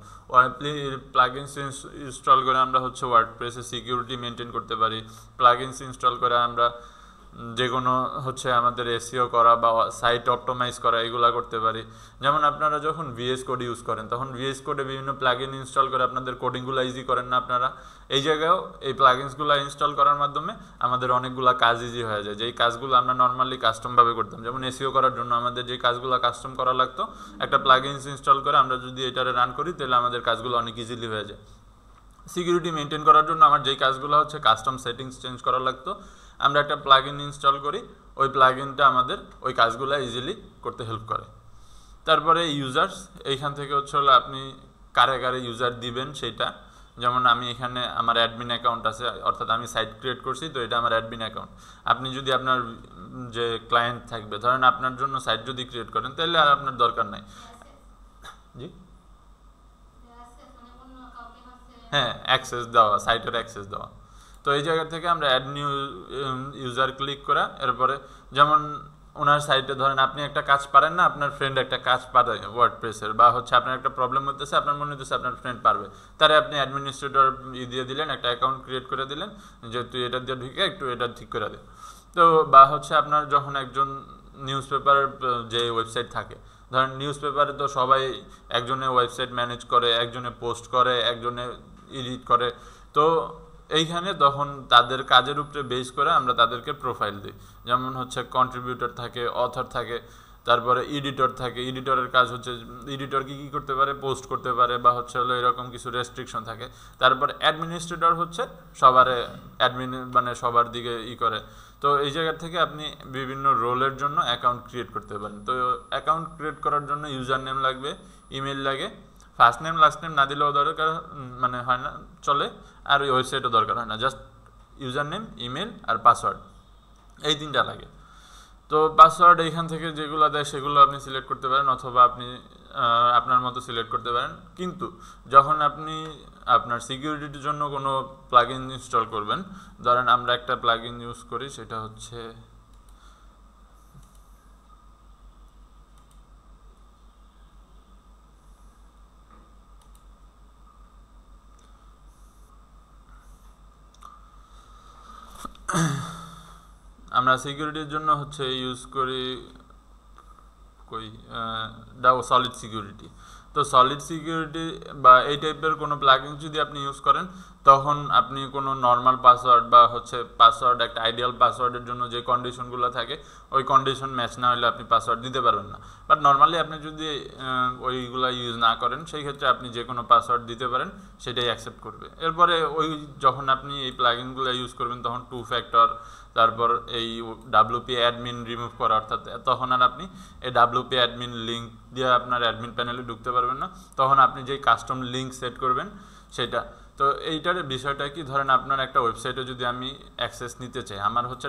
প্লাগইনস ইনস্টল করে আমরা হচ্ছে ওয়ার্ডপ্রেসে সিকিউরিটি মেনটেন করতে পারি। প্লাগইনস ইনস্টল করে আমরা যে কোনো হচ্ছে আমাদের এসইও করা বা সাইট অপটিমাইজ করা এগুলা করতে পারি। যেমন আপনারা যখন ভিএস কোড ইউজ করেন তখন ভিএস কোডে বিভিন্ন প্লাগইন ইনস্টল করে আপনাদের কোডিংগুলো ইজি করেন না আপনারা, এই জায়গায়ও এই প্লাগইনসগুলো ইনস্টল করার মাধ্যমে আমাদের অনেকগুলো কাজ ইজি হয়ে যায়, যেই কাজগুলো আমরা নর্মালি কাস্টমভাবে করতাম। যেমন এসইও করার জন্য আমাদের যে কাজগুলো কাস্টম করা লাগতো, একটা প্লাগইনস ইনস্টল করে আমরা যদি এটারে রান করি তাহলে আমাদের কাজগুলো অনেক ইজিলি হয়ে যায়। সিকিউরিটি মেনটেন করার জন্য আমার যেই কাজগুলো হচ্ছে কাস্টম সেটিংস চেঞ্জ করা লাগতো, আমরা একটা প্লাগইন ইনস্টল করি, ওই প্লাগইনটা আমাদের ওই কাজগুলো ইজিলি করতে হেল্প করে। তারপরে ইউজার্স, এইখান থেকে হচ্ছে হলো আপনি কারে কারে ইউজার দিবেন সেইটা। যেমন আমি এখানে আমার অ্যাডমিন অ্যাকাউন্ট আছে, অর্থাৎ আমি সাইট ক্রিয়েট করছি, তো এটা আমার অ্যাডমিন অ্যাকাউন্ট। আপনি যদি আপনার যে ক্লায়েন্ট থাকবে, ধরেন আপনার জন্য সাইট যদি ক্রিয়েট করেন তাহলে আর আপনার দরকার নাই। জি হ্যাঁ, অ্যাক্সেস দেওয়া, সাইটের অ্যাক্সেস দেওয়া। তো এই জায়গা থেকে আমরা অ্যাড নিউ ইউজার ক্লিক করা, এরপরে যেমন ওনার সাইটে ধরেন আপনি একটা কাজ পারেন না, আপনার ফ্রেন্ড একটা কাজ পারে ওয়ার্ডপ্রেসের, বা হচ্ছে আপনার একটা প্রবলেম হতেছে, আপনার মনে হতেছে আপনার ফ্রেন্ড পারবে, তারে আপনি অ্যাডমিনিস্ট্রেটর দিয়ে দিলেন, একটা অ্যাকাউন্ট ক্রিয়েট করে দিলেন যে তুই এটা দিয়ে ঢুকে একটু এটা ঠিক করে দে। তো বা হচ্ছে আপনার যখন একজন নিউজ পেপারের যে ওয়েবসাইট থাকে, ধরেন নিউজ পেপারে তো সবাই একজনে ওয়েবসাইট ম্যানেজ করে, একজনে পোস্ট করে, একজনে এডিট করে। তো এইখানে তখন তাদের কাজের উপরে বেস করে আমরা তাদেরকে প্রোফাইল দিই। যেমন হচ্ছে কন্ট্রিবিউটর থাকে, অথর থাকে, তারপরে এডিটর থাকে। এডিটরের কাজ হচ্ছে এডিটর কী করতে পারে, পোস্ট করতে পারে, বা হচ্ছে হলো এরকম কিছু রেস্ট্রিকশন থাকে। তারপরে অ্যাডমিনিস্ট্রেটর হচ্ছে সবারে অ্যাডমিন মানে সবার দিকে করে। তো এই জায়গা থেকে আপনি বিভিন্ন রোলের জন্য অ্যাকাউন্ট ক্রিয়েট করতে পারেন। তো অ্যাকাউন্ট ক্রিয়েট করার জন্য ইউজার নেম লাগবে, ইমেল লাগে, ফার্স্ট নেম লাস্ট নেম না দিলেও দরকার মানে হয় না, চলে, আর ওই ওয়েবসাইটও দরকার হয় না, জাস্ট ইউজার নেম, ইমেল আর পাসওয়ার্ড, এই তিনটা লাগে। তো পাসওয়ার্ড এইখান থেকে যেগুলো দেয় সেগুলো আপনি সিলেক্ট করতে পারেন, অথবা আপনি আপনার মতো সিলেক্ট করতে পারেন। কিন্তু যখন আপনি আপনার সিকিউরিটির জন্য কোনো প্লাগইন ইনস্টল করবেন, ধরেন আমরা একটা প্লাগইন ইউজ করি, সেটা হচ্ছে আমরা সিকিউরিটির জন্য হচ্ছে ইউজ করি সলিড সিকিউরিটি। তো সলিড সিকিউরিটি বা এই টাইপের কোনো প্লাগইন যদি আপনি ইউজ করেন, তখন আপনি কোনো নর্মাল পাসওয়ার্ড বা হচ্ছে পাসওয়ার্ড একটা আইডিয়াল পাসওয়ার্ডের জন্য যে কন্ডিশনগুলো থাকে ওই কন্ডিশন ম্যাচ না হলে আপনি পাসওয়ার্ড দিতে পারবেন না। বাট নর্মালি আপনি যদি ওইগুলো ইউজ না করেন সেই ক্ষেত্রে আপনি যে কোনো পাসওয়ার্ড দিতে পারেন, সেটাই অ্যাকসেপ্ট করবে। এরপরে ওই যখন আপনি এই প্লাগইনগুলো ইউজ করবেন তখন 2 ফ্যাক্টর, তারপর এই ডাব্লিউপি অ্যাডমিন রিমুভ করা, অর্থাৎ তখন আর আপনি এই ডাব্লিউপি অ্যাডমিন লিঙ্ক দিয়ে আপনার অ্যাডমিন প্যানেলে ঢুকতে পারবেন না। তখন আপনি যেই কাস্টম লিঙ্ক সেট করবেন সেটা। তো এইটার বিষয়টা কি, ধরেন আপনার একটা ওয়েবসাইটে যদি আমি অ্যাক্সেস নিতে চাই, আমার হচ্ছে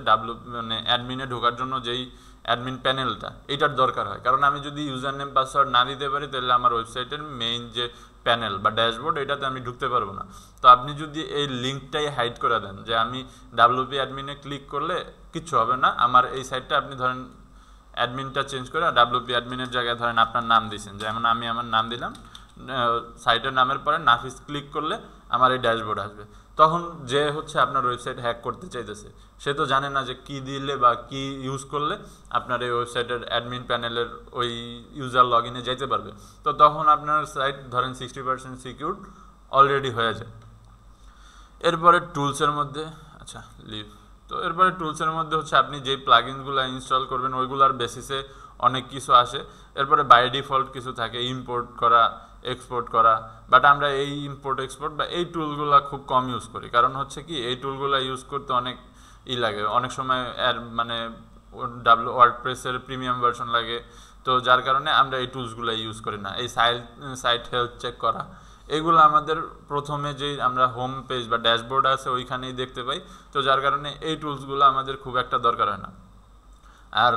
মানে অ্যাডমিনে ঢোকার জন্য যেই অ্যাডমিন প্যানেলটা এটার দরকার হয়, কারণ আমি যদি ইউজার নেম পাসওয়ার্ড না দিতে পারি তাহলে আমার ওয়েবসাইটের মেইন যে প্যানেল বা ড্যাশবোর্ড এটাতে আমি ঢুকতে পারবো না। তো আপনি যদি এই লিঙ্কটাই হাইড করে দেন যে আমি ডাব্লিউপি অ্যাডমিনে ক্লিক করলে কিচ্ছু হবে না, আমার এই সাইটটা আপনি ধরেন অ্যাডমিনটা চেঞ্জ করে ডাব্লিউপি অ্যাডমিনের জায়গায় ধরেন আপনার নাম দিয়েছেন, যেমন আমি আমার নাম দিলাম, সাইটের নামের পরে নাফিস ক্লিক করলে আমার এই ড্যাশবোর্ড আসবে। তখন যে হচ্ছে আপনার ওয়েবসাইট হ্যাক করতে চাইতেছে সে তো জানে না যে কি দিলে বা কি ইউজ করলে আপনার এই ওয়েবসাইটের অ্যাডমিন প্যানেলের ওই ইউজার লগ ইনে যাইতে পারবে। তো তখন আপনার সাইট ধরেন 60% সিকিউর অলরেডি হয়ে যায়। এরপরে টুলসের মধ্যে আচ্ছা লিভ। তো এরপরে টুলসের মধ্যে হচ্ছে আপনি যেই প্লাগইনসগুলো ইনস্টল করবেন ওইগুলোর বেসিসে অনেক কিছু আসে। এরপরে বাই ডিফল্ট কিছু থাকে ইম্পোর্ট করা, এক্সপোর্ট করা, বাট আমরা এই ইম্পোর্ট এক্সপোর্ট বা এই টুলগুলো খুব কম ইউজ করি। কারণ হচ্ছে কি এই টুলগুলো ইউজ করতে অনেক লাগে, অনেক সময় মানে ওয়ার্ডপ্রেসের প্রিমিয়াম ভার্সন লাগে। তো যার কারণে আমরা এই টুলসগুলো ইউজ করি না। এই সাইট হেলথ চেক করা এগুলো আমাদের প্রথমে যেই আমরা হোম পেজ বা ড্যাশবোর্ড আছে ওইখানেই দেখতে পাই। তো যার কারণে এই টুলসগুলো আমাদের খুব একটা দরকার হয় না। আর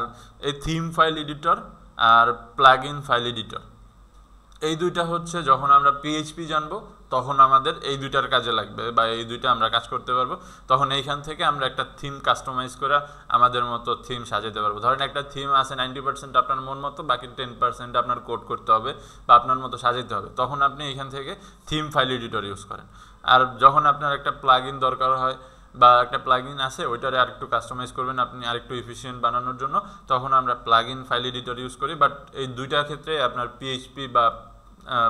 এই থিম ফাইল এডিটর আর প্লাগইন ফাইল এডিটর এই দুইটা হচ্ছে যখন আমরা পিএইচপি জানবো তখন আমাদের এই দুইটার কাজে লাগবে বা এই দুইটা আমরা কাজ করতে পারবো। তখন এইখান থেকে আমরা একটা থিম কাস্টমাইজ করে আমাদের মতো থিম সাজাতে পারবো। ধরেন একটা থিম আছে 90% আপনার মন মতো, বাকি 10% আপনার কোড করতে হবে বা আপনার মতো সাজাতে হবে। তখন আপনি এইখান থেকে থিম ফাইল এডিটর ইউজ করেন। আর যখন আপনার একটা প্লাগইন দরকার হয় বা একটা প্লাগইন আছে ওইটারে আরেকটু কাস্টমাইজ করবেন আপনি আরেকটু এফিসিয়েন্ট বানানোর জন্য, তখন আমরা প্লাগইন ফাইল এডিটর ইউজ করি। বাট এই দুইটার ক্ষেত্রে আপনার পিএইচপি বা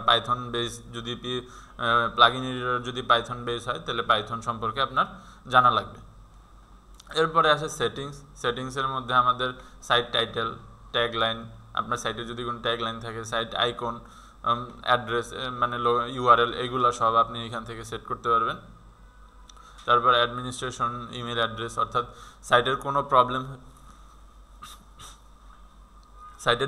পাইথন বেস যদি প্লাগইন এডিটর যদি পাইথন বেস হয় তাহলে পাইথন সম্পর্কে আপনার জানা লাগবে। এরপরে আসে সেটিংসের মধ্যে আমাদের সাইট টাইটেল, ট্যাগ লাইন, আপনার সাইটে যদি কোনো ট্যাগ লাইন থাকে, সাইট আইকন, অ্যাড্রেস মানে ইউআরএল এগুলো সব আপনি এখান থেকে সেট করতে পারবেন। তারপর অ্যাডমিনিস্ট্রেশন, ইমেল অ্যাড্রেস, অর্থাৎ সাইটের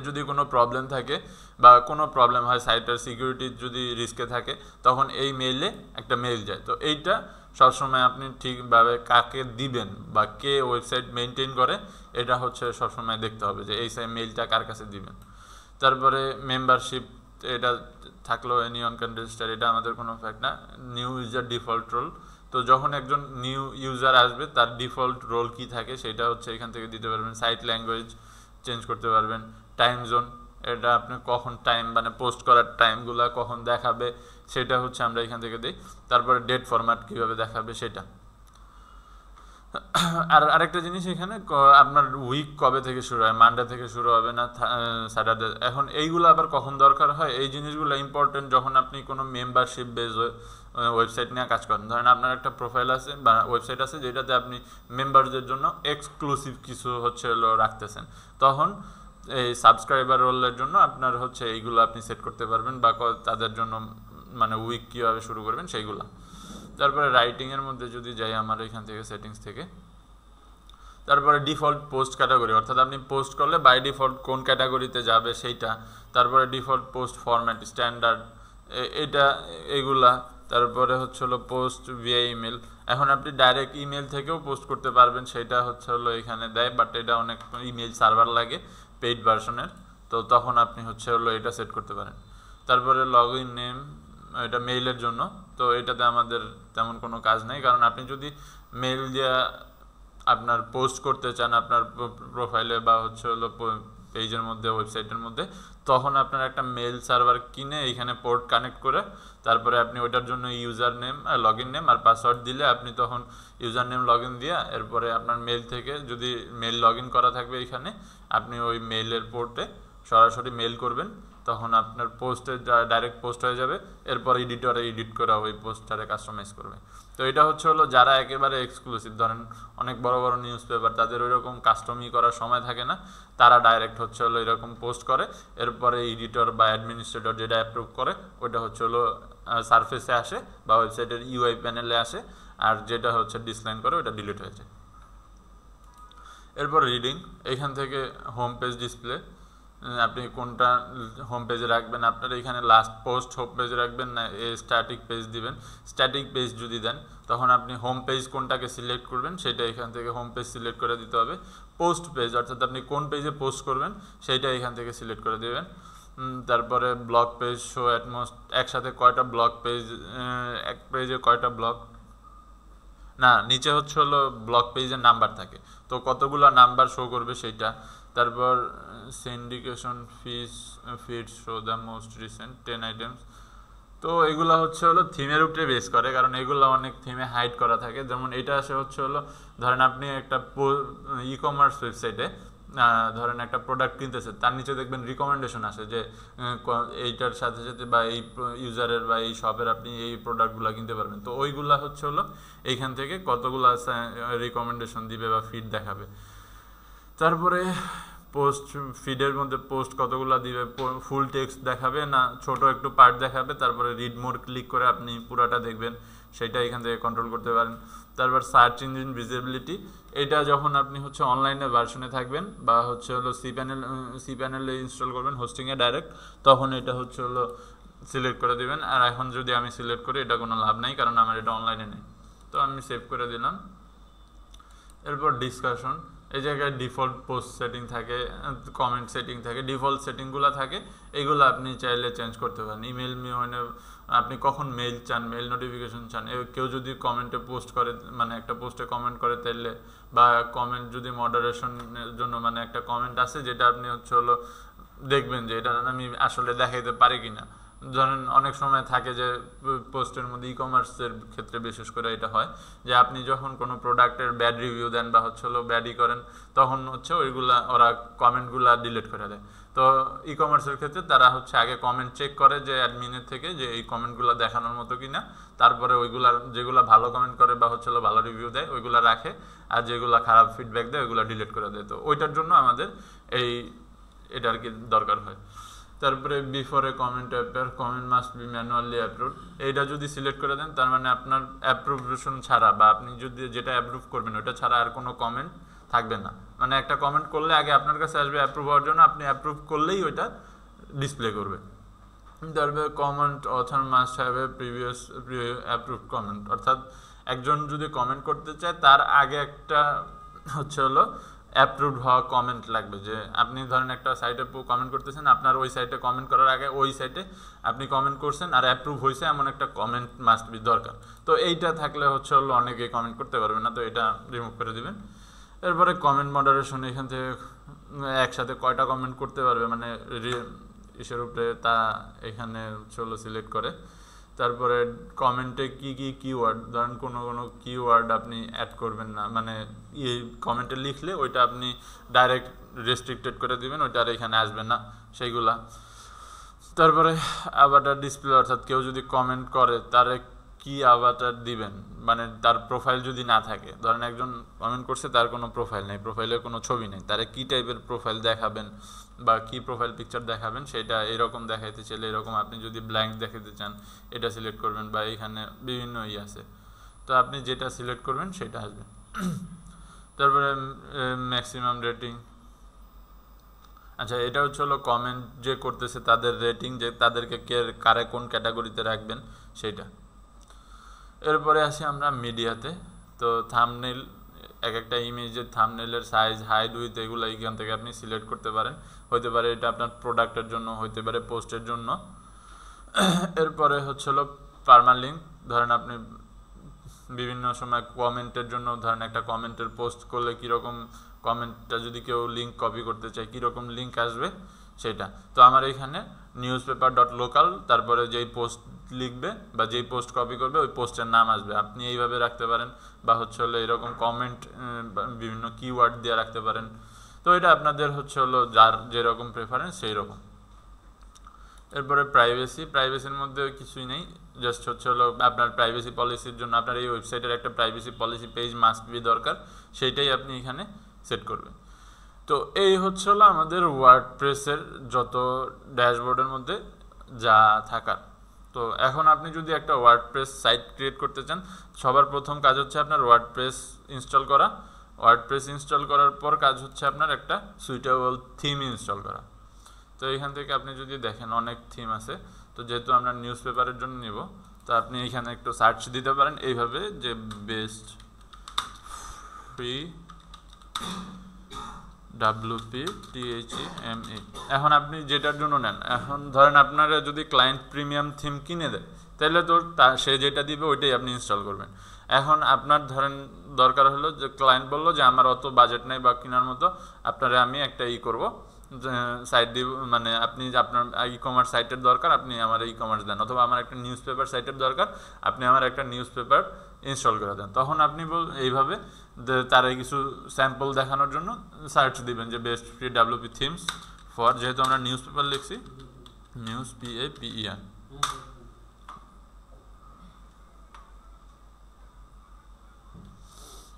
যদি কোনো প্রবলেম থাকে বা কোনো প্রবলেম হয় সাইটের সিকিউরিটি যদি রিস্কে থাকে তখন এই মেইলে একটা মেইল যায়। তো এইটা সবসময় আপনি ঠিকভাবে কাকে দিবেন বা কে ওয়েবসাইট মেনটেন করে এটা হচ্ছে সবসময় দেখতে হবে যে এই মেইলটা কার কাছে দিবেন। তারপরে মেম্বারশিপ এটা থাকলো এনি অন ক্যান রেজিস্টার, এটা আমাদের কোনো ফ্যাক্ট না। নিউ ইউজার ডিফল্ট রোল, তো যখন একজন নিউ ইউজার আসবে তার ডিফল্ট রোল কি থাকে সেটা হচ্ছে এখান থেকে দিতে পারবেন। সাইট ল্যাঙ্গুয়েজ চেঞ্জ করতে পারবেন। টাইম জোন, এটা আপনি কখন টাইম মানে পোস্ট করার টাইমগুলো কখন দেখাবে সেটা হচ্ছে আমরা এখান থেকে দিই। তারপরে ডেট ফরম্যাট কীভাবে দেখাবে সেটা। আর আরেকটা জিনিস এখানে আপনার উইক কবে থেকে শুরু হয়, মানডে থেকে শুরু হবে না স্যাটারডে। এখন এইগুলো আবার কখন দরকার হয়, এই জিনিসগুলো ইম্পর্টেন্ট যখন আপনি কোনো মেম্বারশিপ বেস ওয়েবসাইট নিয়ে কাজ করেন। ধরেন আপনার একটা প্রোফাইল আছে বা ওয়েবসাইট আছে যেটাতে আপনি মেম্বারদের জন্য এক্সক্লুসিভ কিছু হচ্ছে রাখতেছেন, তখন এই সাবস্ক্রাইবার রোলের জন্য আপনার হচ্ছে এইগুলো আপনি সেট করতে পারবেন বা তাদের জন্য মানে উইক কীভাবে শুরু করবেন সেইগুলো। তারপরে রাইটিংয়ের মধ্যে যদি যাই আমার এখান থেকে সেটিংস থেকে, তারপরে ডিফল্ট পোস্ট ক্যাটাগরি, অর্থাৎ আপনি পোস্ট করলে বাই ডিফল্ট কোন ক্যাটাগরিতে যাবে সেইটা। তারপরে ডিফল্ট পোস্ট ফরম্যাট স্ট্যান্ডার্ড এইগুলা। তারপরে হচ্ছে পোস্ট ভিয়া ইমেল, এখন আপনি ডাইরেক্ট ইমেল থেকেও পোস্ট করতে পারবেন, সেটা হচ্ছে এখানে দেয়, বাট এটা অনেক ইমেল সার্ভার লাগে পেইড ভার্সনের, তো তখন আপনি হচ্ছে এটা সেট করতে পারেন। তারপরে লগ ইন নেম, এটা মেইলের জন্য, তো এটাতে আমাদের তেমন কোনো কাজ নেই, কারণ আপনি যদি মেইল দিয়ে আপনার পোস্ট করতে চান আপনার প্রোফাইলে বা হচ্ছে পেজের মধ্যে ওয়েবসাইটের মধ্যে, তখন আপনার একটা মেইল সার্ভার কিনে এখানে পোর্ট কানেক্ট করে তারপরে আপনি ওইটার জন্য user name log in name আর পাসওয়ার্ড দিলে আপনি তখন ইউজার নেম লগ ইন দিয়ে এরপরে আপনার মেইল থেকে যদি মেইল লগ ইন করা থাকবে এখানে আপনি ওই মেইলের পোর্টে সরাসরি মেইল করবেন, তখন আপনার পোস্টে ডাইরেক্ট পোস্ট হয়ে যাবে। এরপর এডিটরে এডিট করা ওই পোস্টটারে কাস্টমাইজ করবে। তো এটা হচ্ছে যারা একেবারে এক্সক্লুসিভ, ধরেন অনেক বড় বড় নিউজ পেপার, তাদের ওইরকম কাস্টমই করার সময় থাকে না, তারা ডাইরেক্ট হচ্ছে এরকম পোস্ট করে, এরপরে এডিটর বা অ্যাডমিনিস্ট্রেটর যেটা অ্যাপ্রুভ করে ওটা হচ্ছে সারফেসে আসে বা ওয়েবসাইটের ইউআই প্যানেলে আসে, আর যেটা হচ্ছে ডিসলাইন করে ওটা ডিলিট হয়ে যায়। এরপর রিডিং, এখান থেকে হোম পেজ ডিসপ্লে, আপনি কোনটা হোম পেজে রাখবেন, আপনার এখানে লাস্ট পোস্ট হোম পেজে রাখবেন না স্ট্যাটিক পেজ দিবেন। স্ট্যাটিক পেজ যদি দেন তখন আপনি হোম পেজ কোনটাকে সিলেক্ট করবেন সেটা এখান থেকে হোম পেজ সিলেক্ট করে দিতে হবে। পোস্ট পেজ অর্থাৎ আপনি কোন পেজে পোস্ট করবেন সেইটা এখান থেকে সিলেক্ট করে দেবেন। তারপরে ব্লগ পেজ শো অ্যাটমোস্ট, একসাথে কয়টা ব্লগ পেজ, এক পেজে কয়টা ব্লগ না, নিচে হচ্ছে ব্লগ পেজের নাম্বার থাকে, তো কতগুলো নাম্বার শো করবে সেইটা। তারপর syndication feeds show the most recent 10 items, তো এগুলো হচ্ছে হলো থিমের উপরে বেস করে, কারণ এগুলো অনেক থিমে হাইড করা থাকে। যেমন এটা আসে হচ্ছে হলো ধরেন আপনি একটা ই কমার্স ওয়েবসাইটে ধরেন একটা প্রোডাক্ট কিনতেছে, তার নিচে দেখবেন রিকমেন্ডেশন আসে যে এইটার সাথে সাথে বা এই ইউজারের বা এই শপের আপনি এই প্রোডাক্টগুলো কিনতে পারবেন। তো ওইগুলা হচ্ছে হলো এইখান থেকে কতগুলো রিকমেন্ডেশন দিবে বা ফিড দেখাবে। তারপরে পোস্ট ফিডের মধ্যে পোস্ট কতগুলো দিবে, ফুল টেক্সট দেখাবে না ছোট একটু পার্ট দেখাবে। তারপরে রিড মোর ক্লিক করে আপনি পুরাটা দেখবেন, সেটা এখান থেকে কন্ট্রোল করতে পারেন। তারপর সার্চ ইঞ্জিন ভিজিবিলিটি, এটা যখন আপনি হচ্ছে অনলাইনে ভার্সনে থাকবেন বা হচ্ছে হলো সি প্যানেলে ইনস্টল করবেন হোস্টিংয়ে ডাইরেক্ট, তখন এটা হচ্ছে হলো সিলেক্ট করে দিবেন। আর এখন যদি আমি সিলেক্ট করি এটা কোনো লাভ নাই, কারণ আমার এটা অনলাইনে নেই। তো আমি সেভ করে দিলাম। এরপর ডিসকাশন, এই জায়গায় ডিফল্ট পোস্ট সেটিং থাকে, কমেন্ট সেটিং থাকে, ডিফল্ট সেটিংগুলো থাকে, এইগুলো আপনি চাইলে চেঞ্জ করতে পারেন। ইমেল মানে আপনি কখন মেইল চান, মেইল নোটিফিকেশন চান, কেউ যদি কমেন্টে পোস্ট করে মানে একটা পোস্টে কমেন্ট করে তাইলে, বা কমেন্ট যদি মডারেশনের জন্য মানে একটা কমেন্ট আছে যেটা আপনি হচ্ছে হলো দেখবেন যে এটা আমি আসলে দেখাইতে পারি কিনা। ধরেন অনেক সময় থাকে যে পোস্টের মধ্যে ই কমার্সের ক্ষেত্রে বিশেষ করে এটা হয় যে আপনি যখন কোনো প্রোডাক্টের ব্যাড রিভিউ দেন বা হচ্ছে হলো ব্যাডই করেন, তখন হচ্ছে ওইগুলা ওরা কমেন্টগুলা ডিলিট করে দেয়। তো ই কমার্সের ক্ষেত্রে তারা হচ্ছে আগে কমেন্ট চেক করে যে অ্যাডমিনের থেকে যে এই কমেন্টগুলো দেখানোর মতো কিনা, তারপরে ওইগুলার যেগুলো ভালো কমেন্ট করে বা হচ্ছে হলো ভালো রিভিউ দেয় ওইগুলো রাখে, আর যেগুলো খারাপ ফিডব্যাক দেয় ওইগুলো ডিলিট করে দেয়। তো ওইটার জন্য আমাদের এটা আর কি দরকার হয়। তারপরে বিফোরে কমেন্ট অ্যাপের comment must be manually approve, এইটা যদি সিলেক্ট করে দেন তার মানে আপনার অ্যাপ্রুভেশন ছাড়া বা আপনি যদি যেটা অ্যাপ্রুভ করবেন ওটা ছাড়া আর কোনো কমেন্ট থাকবে না। মানে একটা কমেন্ট করলে আগে আপনার কাছে আসবে অ্যাপ্রুভ হওয়ার জন্য, আপনি অ্যাপ্রুভ করলেই ওইটা ডিসপ্লে করবে। তারপরে comment author must have a previous approve comment, অর্থাৎ একজন যদি কমেন্ট করতে চায় তার আগে একটা হচ্ছে হলো অ্যাপ্রুভড হওয়া কমেন্ট লাগবে। যে আপনি ধরেন একটা সাইটে কমেন্ট করতেছেন, আপনার ওই সাইটে কমেন্ট করার আগে ওই সাইটে আপনি কমেন্ট করছেন আর অ্যাপ্রুভ হয়েছে এমন একটা কমেন্ট মাস্ট বি দরকার। তো এইটা থাকলে হচ্ছে হলো অনেকেই কমেন্ট করতে পারবে না, তো এটা রিমুভ করে দিবেন। এরপরে কমেন্ট মডারেশন, এখান থেকে একসাথে কয়টা কমেন্ট করতে পারবে মানে ইসের উপরে তা এখানে হচ্ছে হলো সিলেক্ট করে। তারপরে কমেন্টে কি কি কিওয়ার্ড, ধরেন কোনো কিওয়ার্ড আপনি অ্যাড করবেন না, মানে এই কমেন্টে লিখলে ওইটা আপনি ডাইরেক্ট রেস্ট্রিক্টেড করে দিবেন, ওইটা আর এখানে আসবে না সেইগুলা। তারপরে আভাটার ডিসপ্লে, অর্থাৎ কেউ যদি কমেন্ট করে তারে কি আভাটার দিবেন, মানে তার প্রোফাইল যদি না থাকে, ধরেন একজন কমেন্ট করছে তার কোনো প্রোফাইল নেই, প্রোফাইলের কোনো ছবি নেই, তারে কি টাইপের প্রোফাইল দেখাবেন বা কি প্রোফাইল পিকচার দেখাবেন, সেটা এরকম দেখাইতে চাইলে এরকম, আপনি যদি ব্ল্যাঙ্ক দেখাতে চান এটা সিলেক্ট করবেন, বা এখানে বিভিন্ন আছে, তো আপনি যেটা সিলেক্ট করবেন সেটা আসবে। তারপরে ম্যাক্সিমাম রেটিং, আচ্ছা এটা হচ্ছে হলো কমেন্ট যে করতেছে তাদের রেটিং, যে তাদেরকে কারে কোন ক্যাটাগরিতে রাখবেন সেইটা। এরপরে আসি আমরা মিডিয়াতে। তো থাম্বনেইল, এক একটা ইমেজের থাম্বনেইলের সাইজ, হাইট, উইথ এগুলো এখান থেকে আপনি সিলেক্ট করতে পারেন। হইতে পারে এটা আপনার প্রোডাক্টের জন্য, হইতে পারে পোস্টের জন্য। এরপরে হচ্ছে হলো পার্মালিঙ্ক, ধরেন আপনি বিভিন্ন সময় কমেন্টের জন্য, ধরেন একটা কমেন্টের পোস্ট করলে কীরকম কমেন্টটা যদি কেউ লিঙ্ক কপি করতে চায় কীরকম লিঙ্ক আসবে সেটা। তো আমার এখানে newspaper.local, তারপরে যেই পোস্ট লিখবে বা যেই পোস্ট কপি করবে ওই পোস্টের নাম আসবে, আপনি এইভাবে রাখতে পারেন, বা হচ্ছে হলো এরকম কমেন্ট বিভিন্ন কিওয়ার্ড দিয়ে রাখতে পারেন। তো এটা আপনাদের হচ্ছে হলো যার যেরকম প্রেফারেন্স সেই রকম। এরপরে প্রাইভেসির মধ্যে কিছুই নেই, জাস্ট হচ্ছে হলো আপনার প্রাইভেসি পলিসির জন্য আপনার এই ওয়েবসাইটের একটা privacy policy page must be দরকার, সেইটাই আপনি এখানে সেট করবেন। তো এই হচ্ছে হলো আমাদের ওয়ার্ডপ্রেসের যত ড্যাশবোর্ডের মধ্যে যা থাকার। তো এখন আপনি যদি একটা ওয়ার্ডপ্রেস সাইট ক্রিয়েট করতে চান, সবার প্রথম কাজ হচ্ছে আপনার ওয়ার্ডপ্রেস ইনস্টল করা। ওয়ার্ডপ্রেস ইনস্টল করার পর কাজ হচ্ছে আপনার একটা সুইটেবল থিম ইনস্টল করা। তো এখান থেকে আপনি যদি দেখেন অনেক থিম আছে, তো যেহেতু আমরা নিউজ পেপারের জন্য নিব, তো আপনি এখানে একটু সার্চ দিতে পারেন এইভাবে যে বেস্ট ফ্রি WPTHEME। এখন আপনি যেটার জন্য নেন, এখন ধরেন আপনারা যদি ক্লায়েন্ট প্রিমিয়াম থিম কিনে দেয় তাহলে তো সে যেটা দিবে ওইটাই আপনি ইনস্টল করবেন। এখন আপনার ধরেন দরকার হলো যে ক্লায়েন্ট বললো যে আমার অত বাজেট নেই বা কেনার মতো, আপনারা আমি একটা করব, সাইট দিব, মানে আপনি আপনার ই কমার্স সাইটের দরকার, আপনি আমার ই কমার্স দেন, অথবা আমার একটা নিউজ পেপার সাইটের দরকার, আপনি আমার একটা নিউজ পেপার ইনস্টল করে দেন। তখন আপনি এইভাবে তারা কিছু স্যাম্পল দেখানোর জন্য সার্চ দিবেন যে best free WP themes for, যেহেতু আমরা নিউজ পেপার লিখছি, নিউজ PAPER।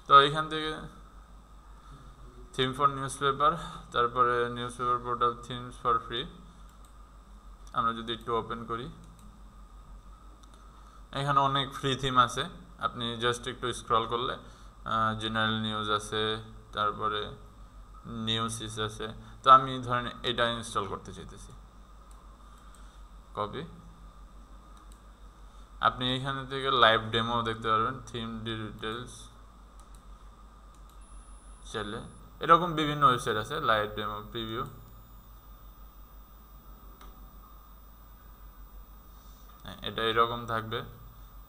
তো এইখান থেকে থিম ফর নিউজ পেপার, তারপরে news paper portal themes for free, আমরা যদি একটু ওপেন করি, এখানে অনেক ফ্রি থিম আছে। আপনি জাস্ট একটু স্ক্রল করলে জেনারেল নিউজ আছে, তারপরে নিউজ আছে। তো আমি ধরেন এটা ইনস্টল করতে চাইতেছি, কপি। আপনি এখানে থেকে লাইভ ডেমো দেখতে পারবেন, থিম ডিটেলস চাইলে এরকম বিভিন্ন ওয়েবসাইট আছে, লাইভ ডেমো প্রিভিউ। এটা এরকম থাকবে,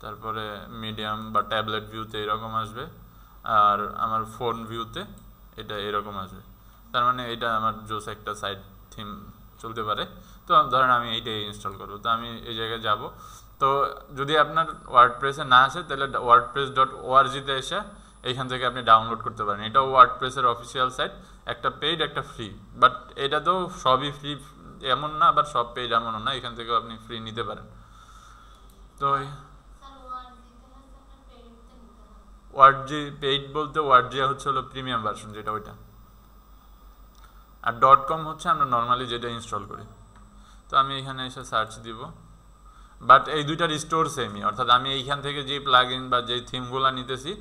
তারপরে মিডিয়াম বা ট্যাবলেট ভিউতে এরকম আসবে, আর আমার ফোন ভিউতে এটা এরকম আসবে। তার মানে এটা আমার জোস একটা সাইট থিম চলতে পারে। তো ধরেন আমি এইটাই ইনস্টল করবো, তো আমি এই জায়গায় যাব। তো যদি আপনার ওয়ার্ডপ্রেসে না আসে তাহলে wordpress.org-তে এসে এইখান থেকে আপনি ডাউনলোড করতে পারেন। এটাও ওয়ার্ডপ্রেসের অফিসিয়াল সাইট, একটা পেইড একটা ফ্রি, বাট এটা তো সবই ফ্রি এমন না, আবার সব পেইড এমনও না, এখান থেকেও আপনি ফ্রি নিতে পারেন। তো ওয়ার্ডজি পেইড বলতে ওয়ার্ডজিয়া হচ্ছে হলো প্রিমিয়াম ভার্সন, যেটা ওইটা, আর .com হচ্ছে আমরা নর্মালি যেটা ইনস্টল করি। তো আমি এখানে এসে সার্চ দিব, বাট এই দুইটার স্টোর সেমই, অর্থাৎ আমি এইখান থেকে যে প্লাগইন বা যে থিমগুলো নিতেছি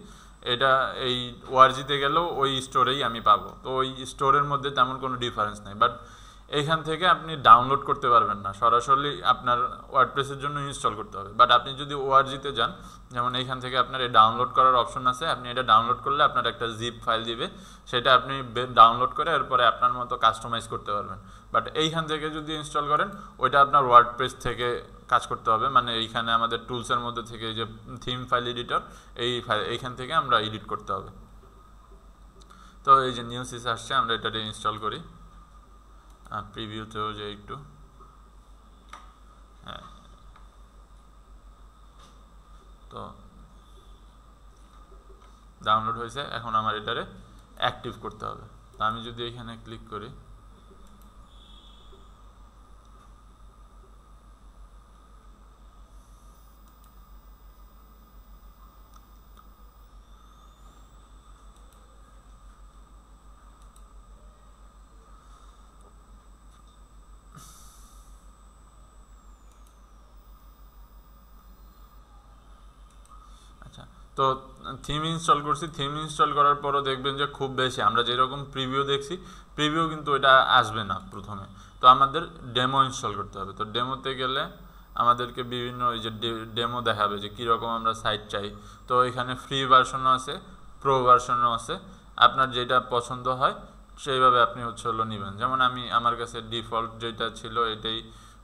এটা এই ওয়ার্জিতে গেলেও ওই স্টোরেই আমি পাবো। তো ওই স্টোরের মধ্যে তেমন কোনো ডিফারেন্স নেই, বাট এইখান থেকে আপনি ডাউনলোড করতে পারবেন না, সরাসরি আপনার ওয়ার্ডপ্রেসের জন্য ইনস্টল করতে হবে। বাট আপনি যদি ওআরজিতে যান, যেমন এইখান থেকে আপনার এই ডাউনলোড করার অপশন আছে, আপনি এটা ডাউনলোড করলে আপনার একটা জিপ ফাইল দিবে, সেটা আপনি ডাউনলোড করে এরপরে আপনার মতো কাস্টমাইজ করতে পারবেন। বাট এইখান থেকে যদি ইনস্টল করেন, ওইটা আপনার ওয়ার্ডপ্রেস থেকে কাজ করতে হবে, মানে এইখানে আমাদের টুলসের মধ্যে থেকে যে থিম ফাইল এডিটর, এইখান থেকে আমরা এডিট করতে হবে। তো এই যে নিউ সিস আসছে, আমরা এটা ইনস্টল করি, প্রিভিউতেও যে একটু, হ্যাঁ। তো ডাউনলোড হয়েছে, এখন আমার এটারে অ্যাক্টিভ করতে হবে। তো আমি যদি এখানে ক্লিক করি, তো থিম ইনস্টল করছি, থিম ইনস্টল করার পরও দেখবেন যে খুব বেশি আমরা যেরকম প্রিভিউ দেখছি, প্রিভিউ কিন্তু এটা আসবে না প্রথমে। তো আমাদের ডেমো ইনস্টল করতে হবে। তো ডেমোতে গেলে আমাদেরকে বিভিন্ন ওই যে ডেমো দেখাবে যে কীরকম আমরা সাইট চাই। তো এখানে ফ্রি ভার্সনও আছে, প্রো ভার্সনও আছে, আপনার যেটা পছন্দ হয় সেইভাবে আপনি হচ্ছে হলো নেবেন। যেমন আমার কাছে ডিফল্ট যেটা ছিল এটাই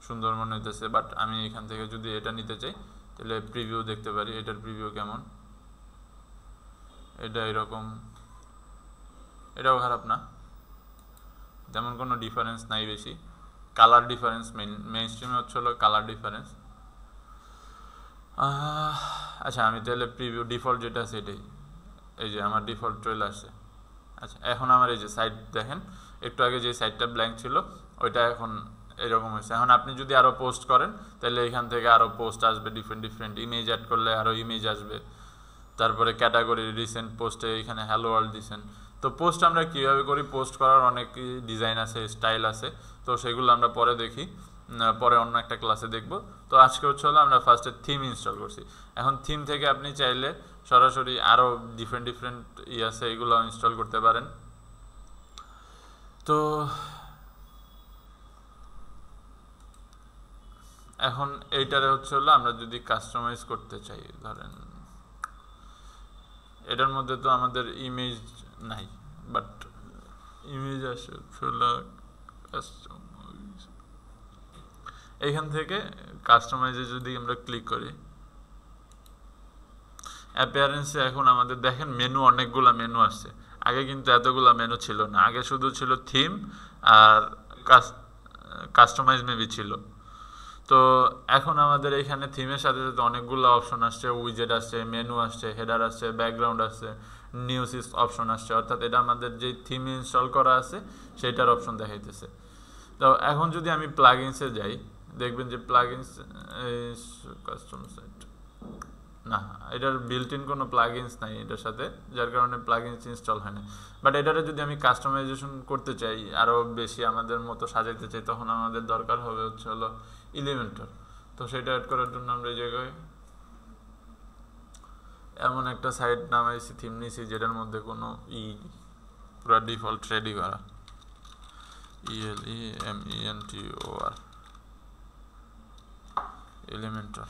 সুন্দর মনে হইতেছে, বাট আমি এখান থেকে যদি এটা নিতে চাই তাহলে প্রিভিউ দেখতে পারি, এটার প্রিভিউ কেমন, এটা এরকম, এটাও খারাপ না, তেমন কোনো ডিফারেন্স নাই বেশি। কালার ডিফারেন্স মেইন স্ট্রিমে হচ্ছে হলো কালার ডিফারেন্স। আচ্ছা, আমি তাহলে প্রিভিউ ডিফল্ট যেটা আছে এটাই, এই যে আমার ডিফল্ট চলে আসছে। আচ্ছা, এখন আমার এই যে সাইট দেখেন, একটু আগে যে সাইটটা ব্ল্যাঙ্ক ছিল ওইটা এখন এরকম হয়েছে। এখন আপনি যদি আরও পোস্ট করেন তাহলে এখান থেকে আরও পোস্ট আসবে, ডিফারেন্ট ইমেজ অ্যাড করলে আরও ইমেজ আসবে। তারপরে ক্যাটাগরি রিসেন্ট পোস্টে এখানে হ্যালো ওয়ার্ল্ড দিছেন। তো পোস্ট আমরা কীভাবে করি, পোস্ট করার অনেক ডিজাইন আছে, স্টাইল আছে, তো সেগুলো আমরা পরে দেখি, পরে অন্য একটা ক্লাসে দেখব। তো আজকে হচ্ছে হলো আমরা ফার্স্টে থিম ইনস্টল করছি। এখন থিম থেকে আপনি চাইলে সরাসরি আরও ডিফারেন্ট আছে, এগুলো ইনস্টল করতে পারেন। তো এখন এইটারে হচ্ছে হলো আমরা যদি কাস্টমাইজ করতে চাই, ধরেন এটার মধ্যে তো আমাদের ইমেজ নাই, বাট ইমেজ আসে এইখান থেকে কাস্টমাইজে যদি আমরা ক্লিক করি, অ্যাপিয়ারেন্সে এখন আমাদের দেখেন মেনু, অনেকগুলা মেনু আসছে। আগে কিন্তু এতগুলা মেনু ছিল না, আগে শুধু ছিল থিম আর কাস্টমাইজ মেবি ছিল। তো এখন আমাদের এখানে থিমের সাথে সাথে অনেকগুলো অপশন আসছে, উইজেট আসছে, মেনু আসছে, হেডার আসছে, ব্যাকগ্রাউন্ড আসছে, নিউজ অপশন আসছে, অর্থাৎ এটা আমাদের যে থিম ইনস্টল করা আছে সেইটার অপশন দেখাইতেছে। তো এখন যদি আমি প্লাগইনসে যাই, দেখবেন যে প্লাগইনস কাস্টম সাইট না, এটার বিল্ট ইন কোনো প্লাগইনস নাই এটার সাথে, যার কারণে প্লাগইনস ইনস্টল হয় না। বাট এটারে যদি আমি কাস্টমাইজেশন করতে চাই, আরও বেশি আমাদের মতো সাজাইতে চাই, তখন আমাদের দরকার হবে হচ্ছে হলো এলিমেন্টর। তো সেটা অ্যাড করার জন্য আমরা এই জায়গায় এমন একটা সাইট নামাইছি, থিম নিয়েছি যেটার মধ্যে কোনো পুরা ডিফল্ট রেডি করা, ELEMENTOR এলিমেন্টর।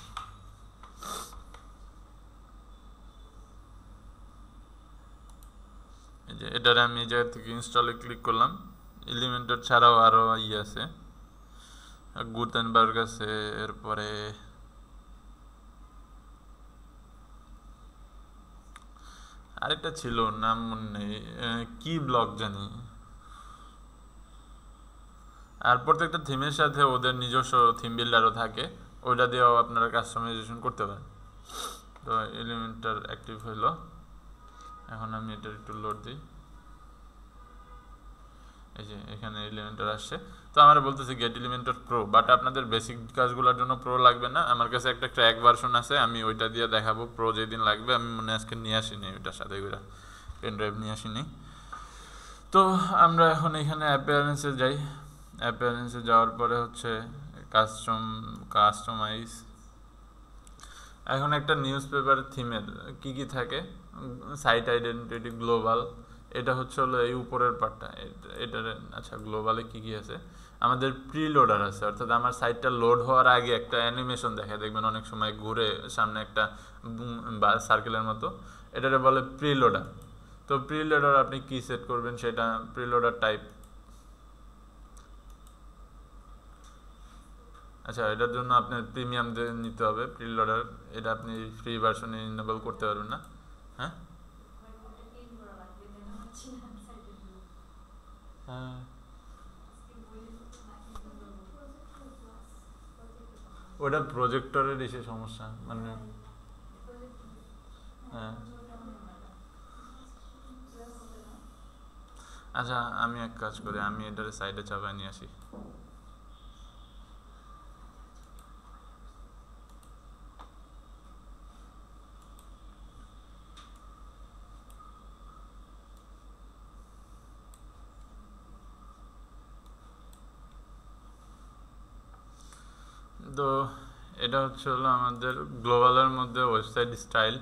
এই যে এটারে আমি এই জায়গা থেকে ইনস্টলে ক্লিক করলাম। এলিমেন্টর ছাড়াও আরও আছে, গুটেনবার্গ আছে, এরপরে আরেকটা ছিল নাম মনে নেই, কি ব্লক জানি। আর প্রত্যেকটা থিমের সাথে ওদের নিজস্ব থিম বিল্ডারও থাকে, ওইটা দিয়েও আপনারা কাস্টমাইজেশন করতে পারেন। তো এলিমেন্টর অ্যাক্টিভ হইলো। এখন আমি এটা একটু লোড দিই, এই যে এখানে এলিমেন্টর আসছে। তো আমরা বলতেছি গেট এলিমেন্টর প্রো, বাট আপনাদের বেসিক কাজগুলোর জন্য প্রো লাগবে না। আমার কাছে একটা ক্র্যাক ভার্সন আছে, আমি ওইটা দিয়ে দেখাবো। প্রো যেদিন লাগবে, আমি মনে আজকে নিয়ে আসিনি ওইটার সাথে করে, পেন ড্রাইভ নিয়ে আসিনি। তো আমরা এখন এখানে অ্যাপিয়ারেন্সে যাই। অ্যাপিয়ারেন্সে যাওয়ার পরে হচ্ছে কাস্টমাইজ। এখন একটা নিউজ পেপার থিমের কি কি থাকে, সাইট আইডেন্টিটি, গ্লোবাল, এটা হচ্ছে হলো এই উপরের পার্টটা এটার। আচ্ছা, গ্লোবালে কি কি আছে, আমাদের প্রিলোডার আছে, অর্থাৎ আমার সাইটটা লোড হওয়ার আগে একটা অ্যানিমেশন দেখায়, দেখবেন অনেক সময় ঘুরে সামনে একটা সার্কেলের মতো, এটারে বলে প্রিলোডার। তো প্রিলোডার আপনি কি সেট করবেন, সেটা প্রিলোডার টাইপ। আচ্ছা, এটার জন্য আপনার প্রিমিয়াম নিতে হবে প্রিলোডার, এটা আপনি ফ্রি ভার্সনে ইনেবল করতে পারবেন না। হ্যাঁ, ওটা প্রজেক্টরের এসে সমস্যা, মানে হ্যাঁ। আচ্ছা, আমি এক কাজ করি, আমি এটার সাইডে চাপায় নিয়ে আসি। তো এটা হচ্ছে হলো আমাদের গ্লোবালের মধ্যে ওয়েবসাইট স্টাইল।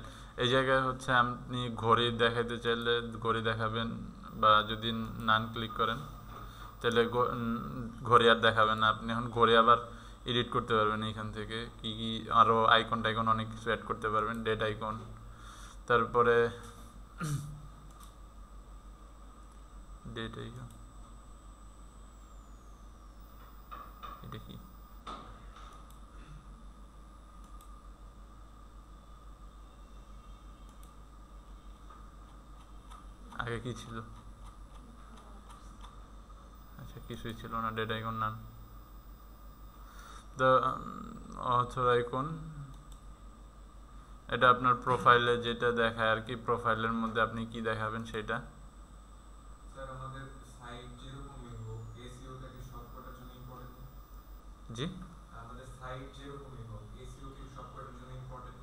এই জায়গায় হচ্ছে আপনি ঘড়ি দেখাতে চাইলে ঘড়ি দেখাবেন, বা যদি নান ক্লিক করেন তাহলে ঘড়ি আর দেখাবেন না। আপনি এখন ঘড়ি আবার এডিট করতে পারবেন এইখান থেকে, কি কি আরও আইকন টাইকন অনেক কিছু অ্যাড করতে পারবেন, ডেট আইকন, তারপরে ডেট আইকন, এটা কি, আগে কি ছিল, আচ্ছা কিছুই ছিল না, date icon none. The author icon, এটা আপনার প্রোফাইলে যেটা দেখায় আর কি, প্রোফাইলের মধ্যে আপনি কি দেখাবেন সেটা। স্যার আমাদের সাইট যেরকমই হোক, এসইওটাকে সবকটার জন্য ইম্পর্টেন্ট। জি, আমাদের সাইট যেরকমই হোক, এসইও কি সবকটার জন্য ইম্পর্টেন্ট?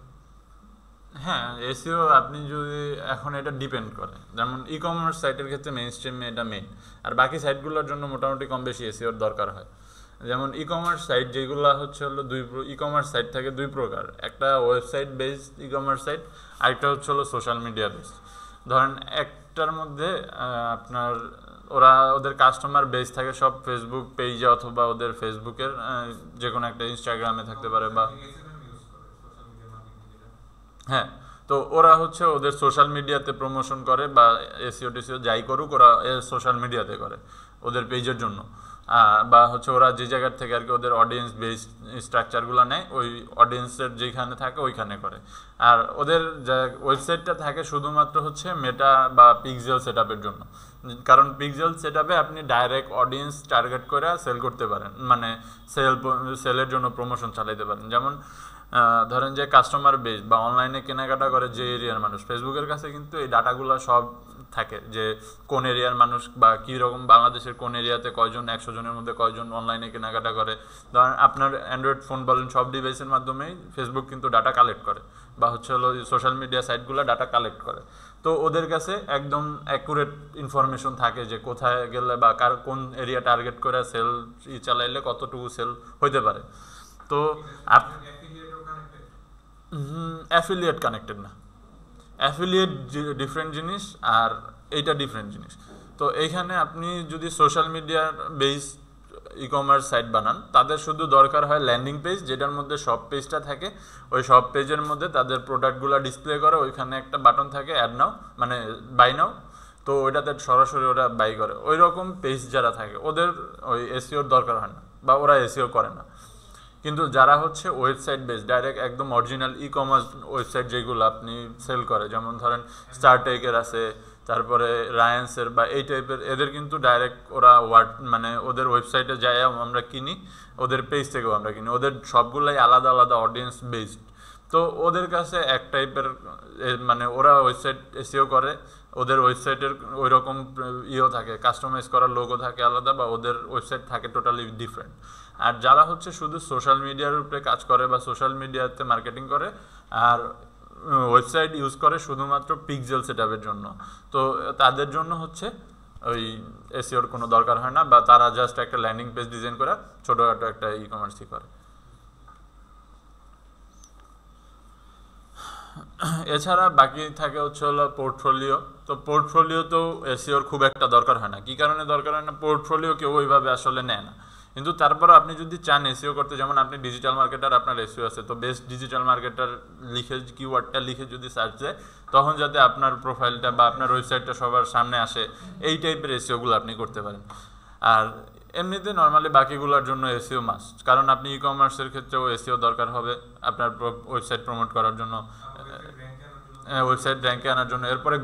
হ্যাঁ, এসইও আপনি যদি, এখন এটা ডিপেন্ড করে, যেমন ই কমার্স সাইটের ক্ষেত্রে মেইন স্ট্রিমে এটা মেইন, আর বাকি সাইটগুলোর জন্য মোটামুটি কম বেশি এসইওর দরকার হয়। যেমন ই কমার্স সাইট যেগুলো হচ্ছে হলো ই কমার্স সাইট থাকে দুই প্রকার, একটা website based e commerce site, আরেকটা হচ্ছে হলো সোশ্যাল মিডিয়া বেসড। ধরেন একটার মধ্যে আপনার ওদের কাস্টমার বেস থাকে সব ফেসবুক পেজে, অথবা ওদের ফেসবুকের যে কোনো একটা ইনস্টাগ্রামে থাকতে পারে, বা হ্যাঁ। তো ওরা হচ্ছে ওদের সোশ্যাল মিডিয়াতে প্রমোশন করে, বা এসইও টেসিও যাই করুক, ওরা সোশ্যাল মিডিয়াতে করে ওদের পেজের জন্য। বা হচ্ছে ওরা যে জায়গার থেকে আর কি ওদের অডিয়েন্স বেস স্ট্রাকচারগুলো নেয় ওই অডিয়েন্সের যেখানে থাকে ওইখানে করে। আর ওদের ওয়েবসাইটটা থাকে শুধুমাত্র হচ্ছে মেটা বা পিক্সেল সেটআপের জন্য, কারণ পিক্সেল সেটআপে আপনি ডাইরেক্ট অডিয়েন্স টার্গেট করে সেল করতে পারেন, মানে সেলের জন্য প্রমোশন চালাইতে পারেন। যেমন ধরেন যে কাস্টমার বেস বা অনলাইনে কেনাকাটা করে যে এরিয়ার মানুষ, ফেসবুকের কাছে কিন্তু এই ডাটাগুলো সব থাকে যে কোন এরিয়ার মানুষ বা কীরকম বাংলাদেশের কোন এরিয়াতে কয়জন, 100 জনের মধ্যে কয়জন অনলাইনে কেনাকাটা করে। ধরেন আপনার অ্যান্ড্রয়েড ফোন বলেন, সব ডিভাইসের মাধ্যমেই ফেসবুক কিন্তু ডাটা কালেক্ট করে, বা হচ্ছে হলো সোশ্যাল মিডিয়া সাইটগুলো ডাটা কালেক্ট করে। তো ওদের কাছে একদম অ্যাকুরেট ইনফরমেশন থাকে যে কোথায় গেলে বা কার কোন এরিয়া টার্গেট করে সেল চালাইলে কতটুকু সেল হইতে পারে। তো অ্যাফিলিয়েট কানেক্টেড না, অ্যাফিলিয়েট ডিফারেন্ট জিনিস আর এইটা ডিফারেন্ট জিনিস। তো এইখানে আপনি যদি সোশ্যাল মিডিয়ার বেস ই কমার্স সাইট বানান, তাদের শুধু দরকার হয় ল্যান্ডিং পেজ, যেটার মধ্যে সব পেজটা থাকে। ওই সব পেজের মধ্যে তাদের প্রোডাক্টগুলো ডিসপ্লে করে, ওইখানে একটা বাটন থাকে অ্যাড নাও, মানে বাই নাও। তো ওইটাতে সরাসরি ওরা বাই করে। ওই রকম পেজ যারা থাকে ওদের ওই এসইওর দরকার হয় না, বা ওরা এসইও করে না। কিন্তু যারা হচ্ছে ওয়েবসাইট বেস ডাইরেক্ট একদম অরিজিনাল ই কমার্স ওয়েবসাইট যেগুলো আপনি সেল করে, যেমন ধরেন স্টারটেকের আছে, তারপরে রায়ান্সের বা এই টাইপের, এদের কিন্তু ডাইরেক্ট ওরা মানে ওদের ওয়েবসাইটে যাই আমরা কিনি, ওদের পেজ থেকেও আমরা কিনি, ওদের সবগুলাই আলাদা আলাদা অডিয়েন্স বেসড। তো ওদের কাছে এক টাইপের মানে ওরা ওয়েবসাইট এসইও করে, ওদের ওয়েবসাইটের ওই রকম ইয়েও থাকে, কাস্টমাইজ করার লোগো থাকে আলাদা, বা ওদের ওয়েবসাইট থাকে টোটালি ডিফারেন্ট। আর যারা হচ্ছে শুধু সোশ্যাল মিডিয়ার উপরে কাজ করে বা সোশ্যাল মিডিয়াতে মার্কেটিং করে আর ওয়েবসাইট ইউজ করে শুধুমাত্র পিক্সেল সেটআপের জন্য, তো তাদের জন্য হচ্ছে ওই এসইওর কোনো দরকার হয় না, বা তারা জাস্ট একটা ল্যান্ডিং পেজ ডিজাইন করে ছোটোখাটো একটা ই কমার্সই করে। এছাড়া বাকি থাকে হচ্ছে হলো পোর্টফোলিও। তো পোর্টফোলিওতেও এসইওর খুব একটা দরকার হয় না। কী কারণে দরকার হয় না? পোর্টফোলিও কেউ ওইভাবে আসলে নেয় না। কিন্তু তারপর আপনি যদি চান এসইও করতে, যেমন আপনি ডিজিটাল মার্কেটার, আপনার এসইও আছে, তো বেস্ট ডিজিটাল মার্কেটার লিখে কিওয়ার্ডটা লিখে যদি সার্চ দেয়, তখন যাতে আপনার প্রোফাইলটা বা আপনার ওয়েবসাইটটা সবার সামনে আসে, এই টাইপের এসইওগুলো আপনি করতে পারেন। আর এমনিতে নর্মালি বাকিগুলোর জন্য এসইও মাস্ট, কারণ আপনি ই কমার্সের ক্ষেত্রেও এসইও দরকার হবে আপনার ওয়েবসাইট প্রমোট করার জন্য, ওয়েবসাইট র্যাঙ্কে আনার জন্য। এরপরে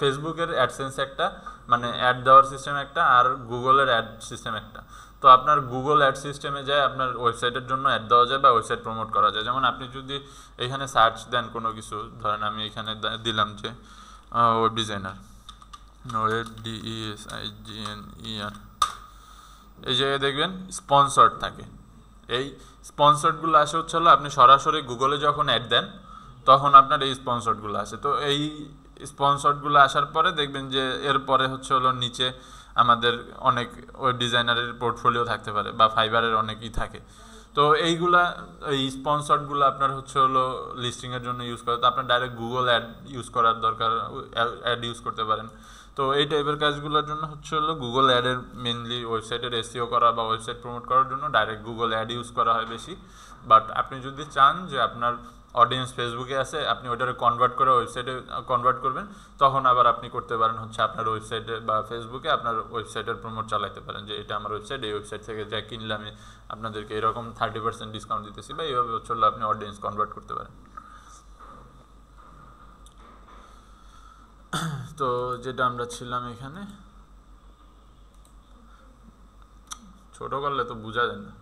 ফেসবুকের অ্যাডসেন্স একটা, মানে অ্যাড দেওয়ার সিস্টেম একটা, আর গুগলের অ্যাড সিস্টেম একটা। তো আপনার গুগল অ্যাড সিস্টেমে যায় আপনার ওয়েবসাইটের জন্য অ্যাড দেওয়া যায় বা ওয়েবসাইট প্রমোট করা যায়। যেমন আপনি যদি এখানে সার্চ দেন কোনো কিছু, ধরেন আমি এখানে দিলাম যে ওয়েব ডিজাইনার, ওয়েব DESIGNER, এই জায়গায় দেখবেন স্পন্সর্ড থাকে। এই স্পন্সর্ডগুলো আসে হচ্ছে হলো আপনি সরাসরি গুগলে যখন অ্যাড দেন তখন আপনার এই স্পন্সর্ডগুলো আসে। তো এই স্পন্সর্ডগুলো আসার পরে দেখবেন যে এরপরে হচ্ছে হলো নিচে আমাদের অনেক ওয়েব ডিজাইনারের পোর্টফোলিও থাকতে পারে, বা ফাইবারের অনেকই থাকে। তো এই স্পন্সর্ডগুলো আপনার হচ্ছে হলো লিস্টিংয়ের জন্য ইউজ করে। তো আপনার ডাইরেক্ট গুগল অ্যাড ইউজ করার দরকার, অ্যাড ইউজ করতে পারেন। তো এই টাইপের কাজগুলোর জন্য হচ্ছে হলো গুগল অ্যাডের মেনলি ওয়েবসাইটের এসইও করা বা ওয়েবসাইট প্রমোট করার জন্য ডাইরেক্ট গুগল অ্যাড ইউজ করা হয় বেশি। বাট আপনি যদি চান যে আপনার অডিয়েন্স ফেসবুকে আছে, আপনি ওইটাকে কনভার্ট করে ওয়েবসাইটে কনভার্ট করবেন, তখন আবার আপনি করতে পারেন হচ্ছে আপনার ওয়েবসাইটে বা ফেসবুকে আপনার ওয়েবসাইটের প্রমোট চালাতে পারেন, যে এটা আমার ওয়েবসাইট, এই ওয়েবসাইট থেকে যা কিনলে আমি আপনাদেরকে এরকম 30% ডিসকাউন্ট দিতেছি, বা এইভাবে হচ্ছে আপনি অডিয়েন্স কনভার্ট করতে পারেন। তো যেটা আমরা ছিলাম এখানে, ছোট করলে তো বোঝা যায় না।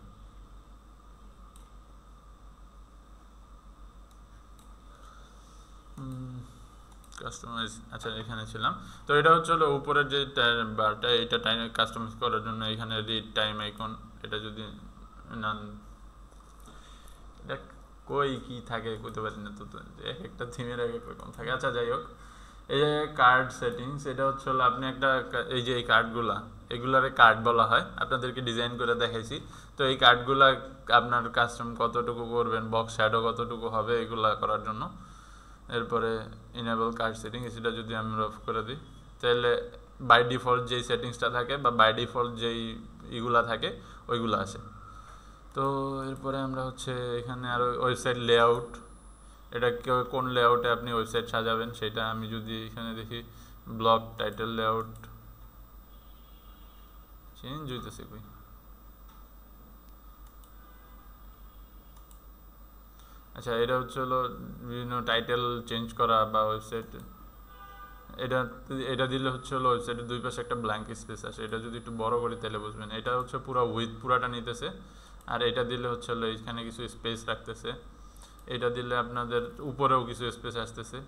কাস্টমাইজ, আচ্ছা এখানে ছিলাম। তো এটা হচ্ছে হলো উপরের যে বারটা, এইটা টাইম কাস্টমাইজ করার জন্য এখানে রিড টাইম আইকন, এটা যদি না এটা কই কি থাকে কইতে পারি না, তো এক একটা থিমের এক এক রকম থাকে। আচ্ছা যাই হোক, এই যে কার্ড সেটিংস, এটা হচ্ছে হলো আপনি একটা, এই যে এই কার্ডগুলা, এগুলারে কার্ড বলা হয়, আপনাদেরকে ডিজাইন করে দেখাইছি। তো এই কার্ডগুলা আপনার কাস্টম কতটুকু করবেন, বক্স শ্যাডো কতটুকু হবে, এগুলা করার জন্য। এরপরে ইনেবল কার্ড সেটিংস, সেটা যদি আমরা অফ করে দিই, তাহলে বাই ডিফল্ট যেই সেটিংসটা থাকে বা বাই ডিফল্ট যেই ইগুলা থাকে ওইগুলো আসে। তো এরপরে আমরা হচ্ছে এখানে আরও ওয়েবসাইট লেআউট, এটা কোন লেআউটে আপনি ওয়েবসাইট সাজাবেন সেটা আমি যদি এখানে দেখি, ব্লগ টাইটেল লেআউট, চেঞ্জ হইতেছে কই? আচ্ছা, এটা হচ্ছে হলো বিভিন্ন টাইটেল চেঞ্জ করা বা ওয়েবসাইট, এটা এটা দিলে হচ্ছে হলো ওয়েবসাইটের দুই পাশে একটা ব্ল্যাঙ্ক স্পেস আসে, এটা যদি একটু বড় করি তাহলে বুঝবেন। এটা হচ্ছে পুরো পুরাটা নিতেছে, আর এটা দিলে হচ্ছে হলো এইখানে কিছু স্পেস রাখতেছে। এটা দিলে আপনাদের উপরেও কিছু স্পেস আসতেছে,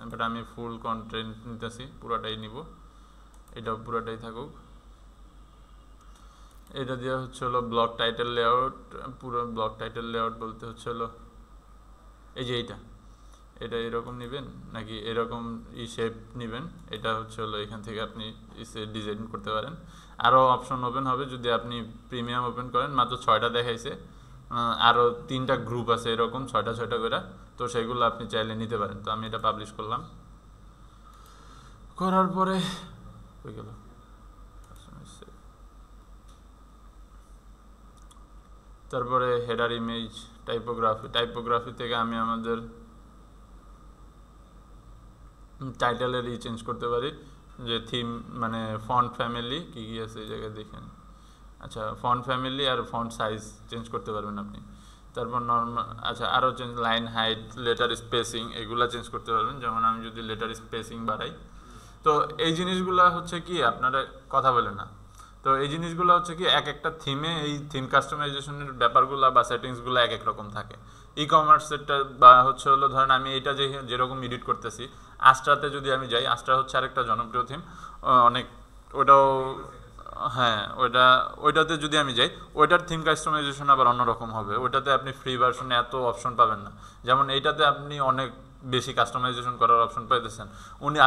বাট আমি ফুল কন্টেন্ট নিতেছি, পুরাটাই নিব, এটাও পুরাটাই থাকুক। এটা দিয়ে হচ্ছে হলো ব্লক টাইটেল লেআউট, পুরো ব্লক টাইটেল লেআউট বলতে হচ্ছে হলো এই যে এটা এরকম নেবেন নাকি এরকম শেপ নেবেন, এটা হচ্ছে হলো এখান থেকে আপনি ডিজাইন করতে পারেন। আরও অপশন ওপেন হবে যদি আপনি প্রিমিয়াম ওপেন করেন। মাত্র 6টা দেখাইছে, আরও 3টা গ্রুপ আছে এরকম 6টা করে, তো সেগুলো আপনি চাইলে নিতে পারেন। তো আমি এটা পাবলিশ করলাম, করার পরে হয়ে গেল। তারপরে হেডার ইমেজ, টাইপোগ্রাফি থেকে আমি আমাদের টাইটেলের চেঞ্জ করতে পারি, যে থিম মানে ফন্ট ফ্যামিলি কী কী আছে এই জায়গায় দেখেন। আচ্ছা, ফন্ট ফ্যামিলি আর ফন্ট সাইজ চেঞ্জ করতে পারবেন আপনি। তারপর নর্মাল, আচ্ছা আরও change, line height, letter spacing, এগুলা চেঞ্জ করতে পারবেন। যেমন আমি যদি লেটার স্পেসিং বাড়াই, তো এই জিনিসগুলো হচ্ছে কি আপনারা কথা বলে না, তো এই জিনিসগুলো হচ্ছে কি এক একটা থিমে এই থিম কাস্টমাইজেশনের ব্যাপারগুলো বা সেটিংসগুলো এক এক রকম থাকে। ই কমার্সেরটা বা হচ্ছে হলো ধরেন আমি এটা যেরকম এডিট করতেছি, আস্ট্রাতে যদি আমি যাই, আস্ট্রা হচ্ছে আরেকটা জনপ্রিয় থিম, অনেক, ওটাও হ্যাঁ, ওইটাতে যদি আমি যাই, ওইটার থিম কাস্টমাইজেশন আবার অন্যরকম হবে। ওইটাতে আপনি ফ্রি ভার্সনে এত অপশন পাবেন না, যেমন এইটাতে আপনি অনেক বেশি কাস্টমাইজেশন করার অপশন পাইতেছেন।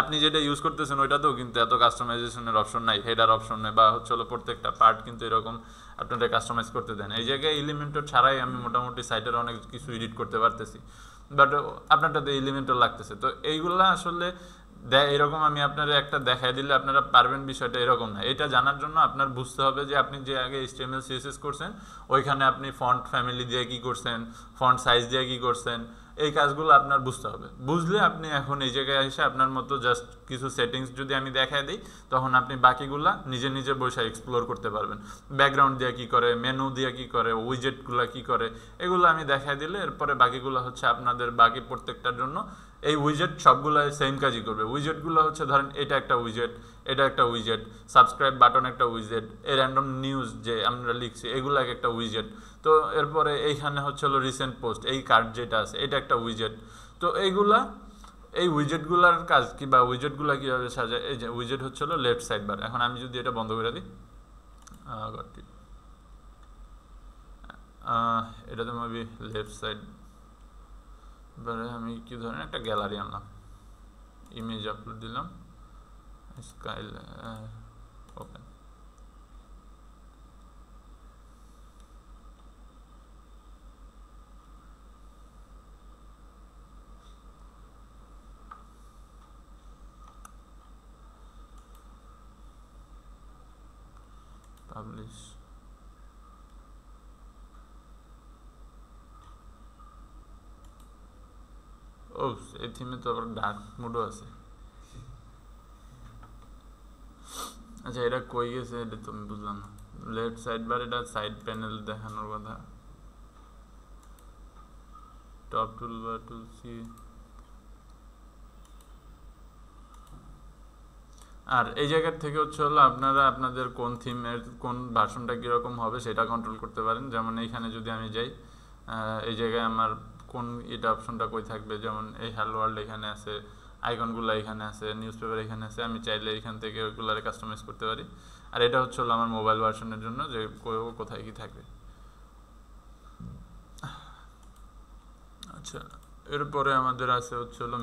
আপনি যেটা ইউজ করতেছেন ওইটাতেও কিন্তু এত কাস্টমাইজেশনের অপশন নাই, হেডার অপশন নেই, বা হচ্ছে হলো প্রত্যেকটা পার্ট কিন্তু এরকম আপনারা কাস্টমাইজ করতে দেন। এই জায়গায় এলিমেন্টর ছাড়াই আমি মোটামুটি সাইটের অনেক কিছু এডিট করতে পারতেছি, বাট আপনারটাতে এলিমেন্টর লাগতেছে। তো এইগুলা আসলে এরকম আমি আপনারা একটা দেখাই দিলে আপনারা পারবেন, বিষয়টা এরকম না। এটা জানার জন্য আপনার বুঝতে হবে যে আপনি যে আগে HTML CSS করছেন, ওইখানে আপনি ফন্ট ফ্যামিলি দিয়ে কী করছেন, ফন্ট সাইজ দিয়ে কী করছেন, এই কাজগুলো আপনার বুঝতে হবে। বুঝলে আপনি এখন এই জায়গায় এসে আপনার মতো জাস্ট কিছু সেটিংস যদি আমি দেখাই দিই, তখন আপনি বাকিগুলা নিজে নিজে বসে এক্সপ্লোর করতে পারবেন। ব্যাকগ্রাউন্ড দিয়ে কী করে, মেনু দিয়ে কী করে, উইজেটগুলো কী করে, এগুলো আমি দেখাই দিলে এরপরে বাকিগুলো হচ্ছে আপনাদের বাকি প্রত্যেকটার জন্য এই উইজেট সবগুলো সেম কাজই করবে। উইজেটগুলো হচ্ছে ধরেন এটা একটা উইজেট, এটা একটা উইজেট, সাবস্ক্রাইব বাটন একটা উইজেট, এই র্যান্ডম নিউজ যে আমরা লিখছি এগুলো একটা উইজেট। তো এরপরে এইখানে হচ্ছে হলো রিসেন্ট পোস্ট, এই কার্ড যেটা আছে এটা একটা উইজেট। তো এই উইজেটগুলোর কাজ কি বা উইজেটগুলো কীভাবে সাজায়, এই যে উইজেট হচ্ছে হলো লেফট সাইড বার। এখন আমি যদি এটা বন্ধ করে দিই, এটাতে মেবি লেফট সাইড বারে আমি কি ধরনের একটা গ্যালারি আনলাম, ইমেজ আপলোড দিলাম, স্কাইল ওপেন, পাবলিশ। ও, এই থিমে তো আবার ডার্ক মোডও আছে। আচ্ছা, এটা কই গেছে এটা তো আমি বুঝলাম না। লেফট সাইড বার, এটা সাইড প্যানেল দেখানোর কথা, টপ টুল বার, টুল সি। আর এই জায়গার থেকে হচ্ছে হলো আপনারা আপনাদের কোন থিমের কোন ভার্সনটা কীরকম হবে সেটা কন্ট্রোল করতে পারেন। যেমন এইখানে যদি আমি যাই, এই জায়গায় আমার কোন এটা অপশনটা কই থাকবে, যেমন এই হ্যালো ওয়ার্ল্ড এখানে আছে, আইকনগুলো এখানে আছে, নিউজ পেপার এখানে আছে, আমি চাইলে এখান থেকে ওইগুলারে কাস্টমাইজ করতে পারি। আর এটা হচ্ছে হলো আমার মোবাইল ভার্সনের জন্য যে কোথায় কী থাকবে। আচ্ছা, এরপরে আমাদের আছে হচ্ছে হলো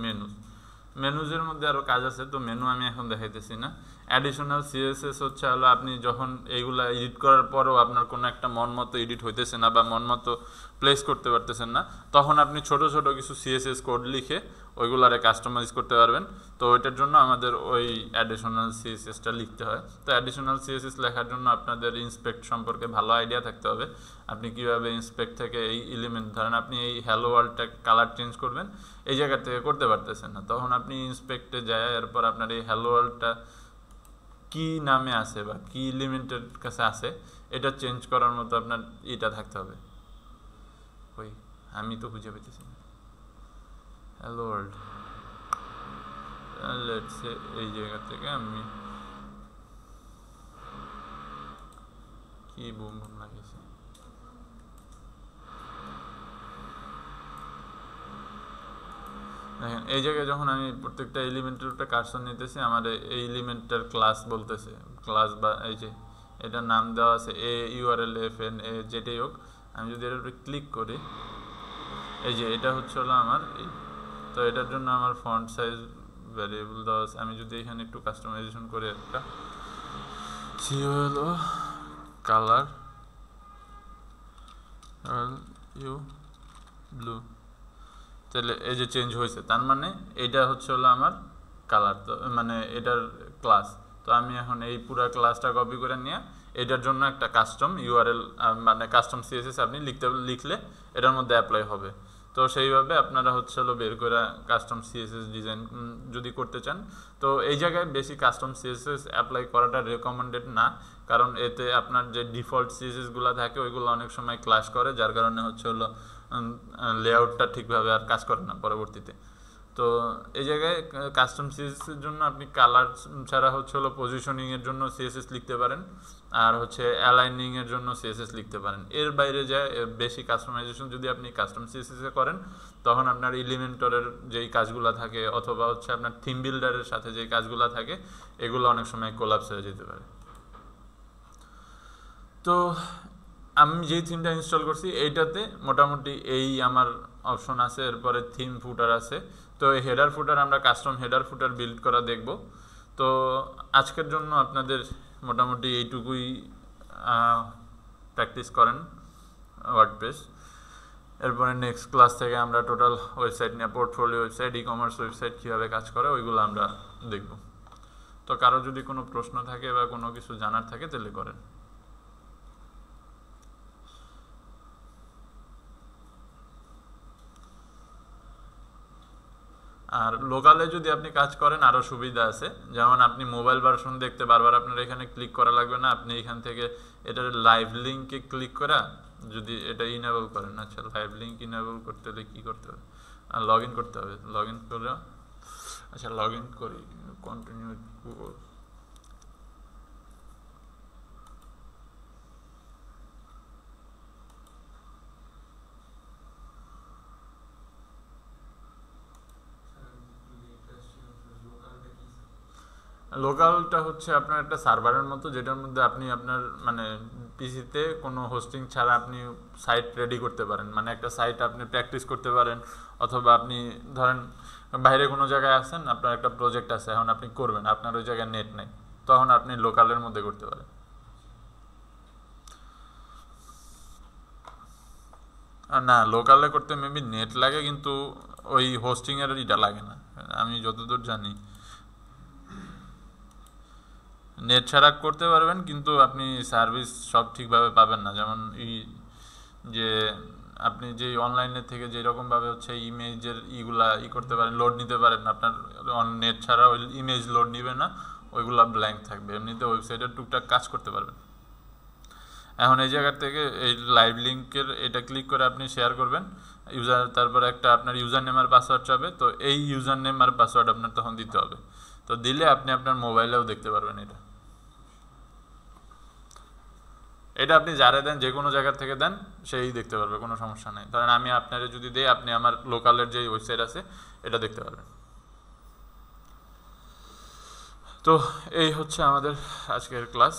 মেনুজের মধ্যে আরও কাজ আছে, তো মেনু আমি এখন দেখাইতেছি না। অ্যাডিশনাল CSS হচ্ছে হলো আপনি যখন এইগুলা এডিট করার পরেও আপনার কোনো একটা মন মতো এডিট হইতেছে না বা মন মতো প্লেস করতে পারতেছেন না, তখন আপনি ছোট ছোট কিছু CSS কোড লিখে ওইগুলারে কাস্টমাইজ করতে পারবেন। তো ওইটার জন্য আমাদের ওই অ্যাডিশনাল CSSটা লিখতে হয়। তো অ্যাডিশনাল CSS লেখার জন্য আপনাদের ইন্সপেক্ট সম্পর্কে ভালো আইডিয়া থাকতে হবে। আপনি কিভাবে ইন্সপেক্ট থেকে এই এলিমেন্ট, ধরেন আপনি এই হ্যালো ওয়ার্ল্ডটা কালার চেঞ্জ করবেন, এই জায়গা থেকে করতে পারতেছেন না, তখন আপনি ইন্সপেক্টে যায় এরপর আপনার এই হ্যালো ওয়ার্ল্ডটা কি নামে আছে বা কি এলিমেন্টের কাছে আছে এটা চেঞ্জ করার মতো আপনার এটা থাকতে হবে। ওই আমি তো খুঁজে পেতেছি না। হ্যালো ওয়ার্ল্ড, লেটস সে এই জায়গা থেকে আমি কি বুম বুম লাগিয়েছি। দেখেন এই জায়গায় যখন আমি প্রত্যেকটা এলিমেন্টের উপরে কার্সর নিতেছি, আমার এই এলিমেন্টের ক্লাস বলতেছে, ক্লাস বা এই যে এটার নাম দেওয়া আছে এ ইউআরএল এফ এন এ যেটাই হোক। আমি যদি এটার উপরে ক্লিক করি, এই যে এটা হচ্ছে হলো আমার তো এটার জন্য আমার ফন্ট সাইজ ভ্যারিয়েবল দেওয়া আছে। আমি যদি এখানে একটু কাস্টমাইজেশন করে একটা হলো কালার ইউ ব্লু, তাহলে এই যে চেঞ্জ হয়েছে, তার মানে এইটা হচ্ছে হলো আমার কালার, তো মানে এটার ক্লাস। তো আমি এখন এই পুরো ক্লাসটা কপি করে নিয়ে এটার জন্য একটা কাস্টম ইউআরএল মানে কাস্টম সিএসএস আপনি লিখলে এটার মধ্যে অ্যাপ্লাই হবে। তো সেইভাবে আপনারা হচ্ছে হলো বের করে কাস্টম সিএসএস ডিজাইন যদি করতে চান, তো এই জায়গায় বেশি কাস্টম সিএসএস অ্যাপ্লাই করাটা রেকমেন্ডেড না, কারণ এতে আপনার যে ডিফল্ট সিএসএসগুলো থাকে ওইগুলো অনেক সময় ক্লাশ করে, যার কারণে হচ্ছে হলো লেআউটটা ঠিকভাবে আর কাজ করে না পরবর্তীতে। তো এই জায়গায় কাস্টম সিএসএসের জন্য আপনি কালার ছাড়া হচ্ছে হলো পজিশনিংয়ের জন্য সিএসএস লিখতে পারেন, আর হচ্ছে অ্যালাইনিংয়ের জন্য সিএসএস লিখতে পারেন। এর বাইরে যায় বেশি কাস্টমাইজেশন যদি আপনি কাস্টম সিএসএসে করেন, তখন আপনার এলিমেন্টরের যেই কাজগুলো থাকে অথবা হচ্ছে আপনার থিম বিল্ডারের সাথে যেই কাজগুলো থাকে এগুলো অনেক সময় কোলাপস হয়ে যেতে পারে। তো আমি যেই থিমটা ইনস্টল করছি এইটাতে মোটামুটি এই আমার অপশন আছে, এরপরে থিম ফুটার আছে। তো এই হেডার ফুটার আমরা কাস্টম হেডার ফুটার বিল্ড করা দেখব। তো আজকের জন্য আপনাদের মোটামুটি এইটুকুই প্র্যাকটিস করেন ওয়ার্ডপ্রেস। এরপরে নেক্সট ক্লাস থেকে আমরা টোটাল ওয়েবসাইট নিয়ে, portfolio website, e commerce website কীভাবে কাজ করে ওইগুলো আমরা দেখব। তো কারো যদি কোনো প্রশ্ন থাকে বা কোনো কিছু জানার থাকে তাহলে করেন। আর লোকালে যদি আপনি কাজ করেন আরও সুবিধা আছে, যেমন আপনি মোবাইল ভার্সন দেখতে বারবার আপনার এখানে ক্লিক করা লাগবে না, আপনি এখান থেকে এটার লাইভ লিঙ্কে ক্লিক করা যদি এটা ইনেবল করেন। আচ্ছা, লাইভ লিঙ্ক ইনেবল করতে হলে কী করতে হবে? আর লগ ইন করতে হবে। লগ ইন করে আচ্ছা লগ ইন করি, কন্টিনিউ গুগল। লোকালটা হচ্ছে আপনার একটা সার্ভারের মতো, যেটার মধ্যে আপনি আপনার মানে পিসিতে কোনো হোস্টিং ছাড়া আপনি সাইট রেডি করতে পারেন, মানে একটা সাইট আপনি প্র্যাকটিস করতে পারেন, অথবা আপনি ধরেন বাইরে কোনো জায়গায় আছেন, আপনার একটা প্রজেক্ট আছে, এখন আপনি করবেন, আপনার ওই জায়গায় নেট নেই, তখন আপনি লোকালের মধ্যে করতে পারেন। না, লোকালে করতে মেবি নেট লাগে, কিন্তু ওই হোস্টিংয়ের এটা লাগে না আমি যতদূর জানি। নেট ছাড়া করতে পারবেন, কিন্তু আপনি সার্ভিস সব ঠিকভাবে পাবেন না। যেমন যে আপনি যে অনলাইনের থেকে যেরকমভাবে হচ্ছে ইমেজের ইগুলা করতে পারেন, লোড নিতে পারেন, আপনার নেট ছাড়া ওই ইমেজ লোড নিবে না, ওইগুলা ব্ল্যাঙ্ক থাকবে। এমনিতে ওয়েবসাইটের টুকটাক কাজ করতে পারবেন। এখন এই জায়গার থেকে এই লাইভ লিঙ্কের এটা ক্লিক করে আপনি শেয়ার করবেন ইউজার, তারপরে একটা আপনার ইউজার নেম আর পাসওয়ার্ড চাবে, তো এই ইউজার নেম আর পাসওয়ার্ড আপনার তখন দিতে হবে। তো দিলে আপনি আপনার মোবাইলেও দেখতে পারবেন। এটা আপনি যারা দেন, যে কোনো জায়গা থেকে দেন, সেই দেখতে পারবে, কোনো সমস্যা নেই। ধরেন আমি আপনারা যদি দেই, আপনি আমার লোকালের যে ওয়েবসাইট আছে এটা দেখতে পারবেন। তো এই হচ্ছে আমাদের আজকের ক্লাস।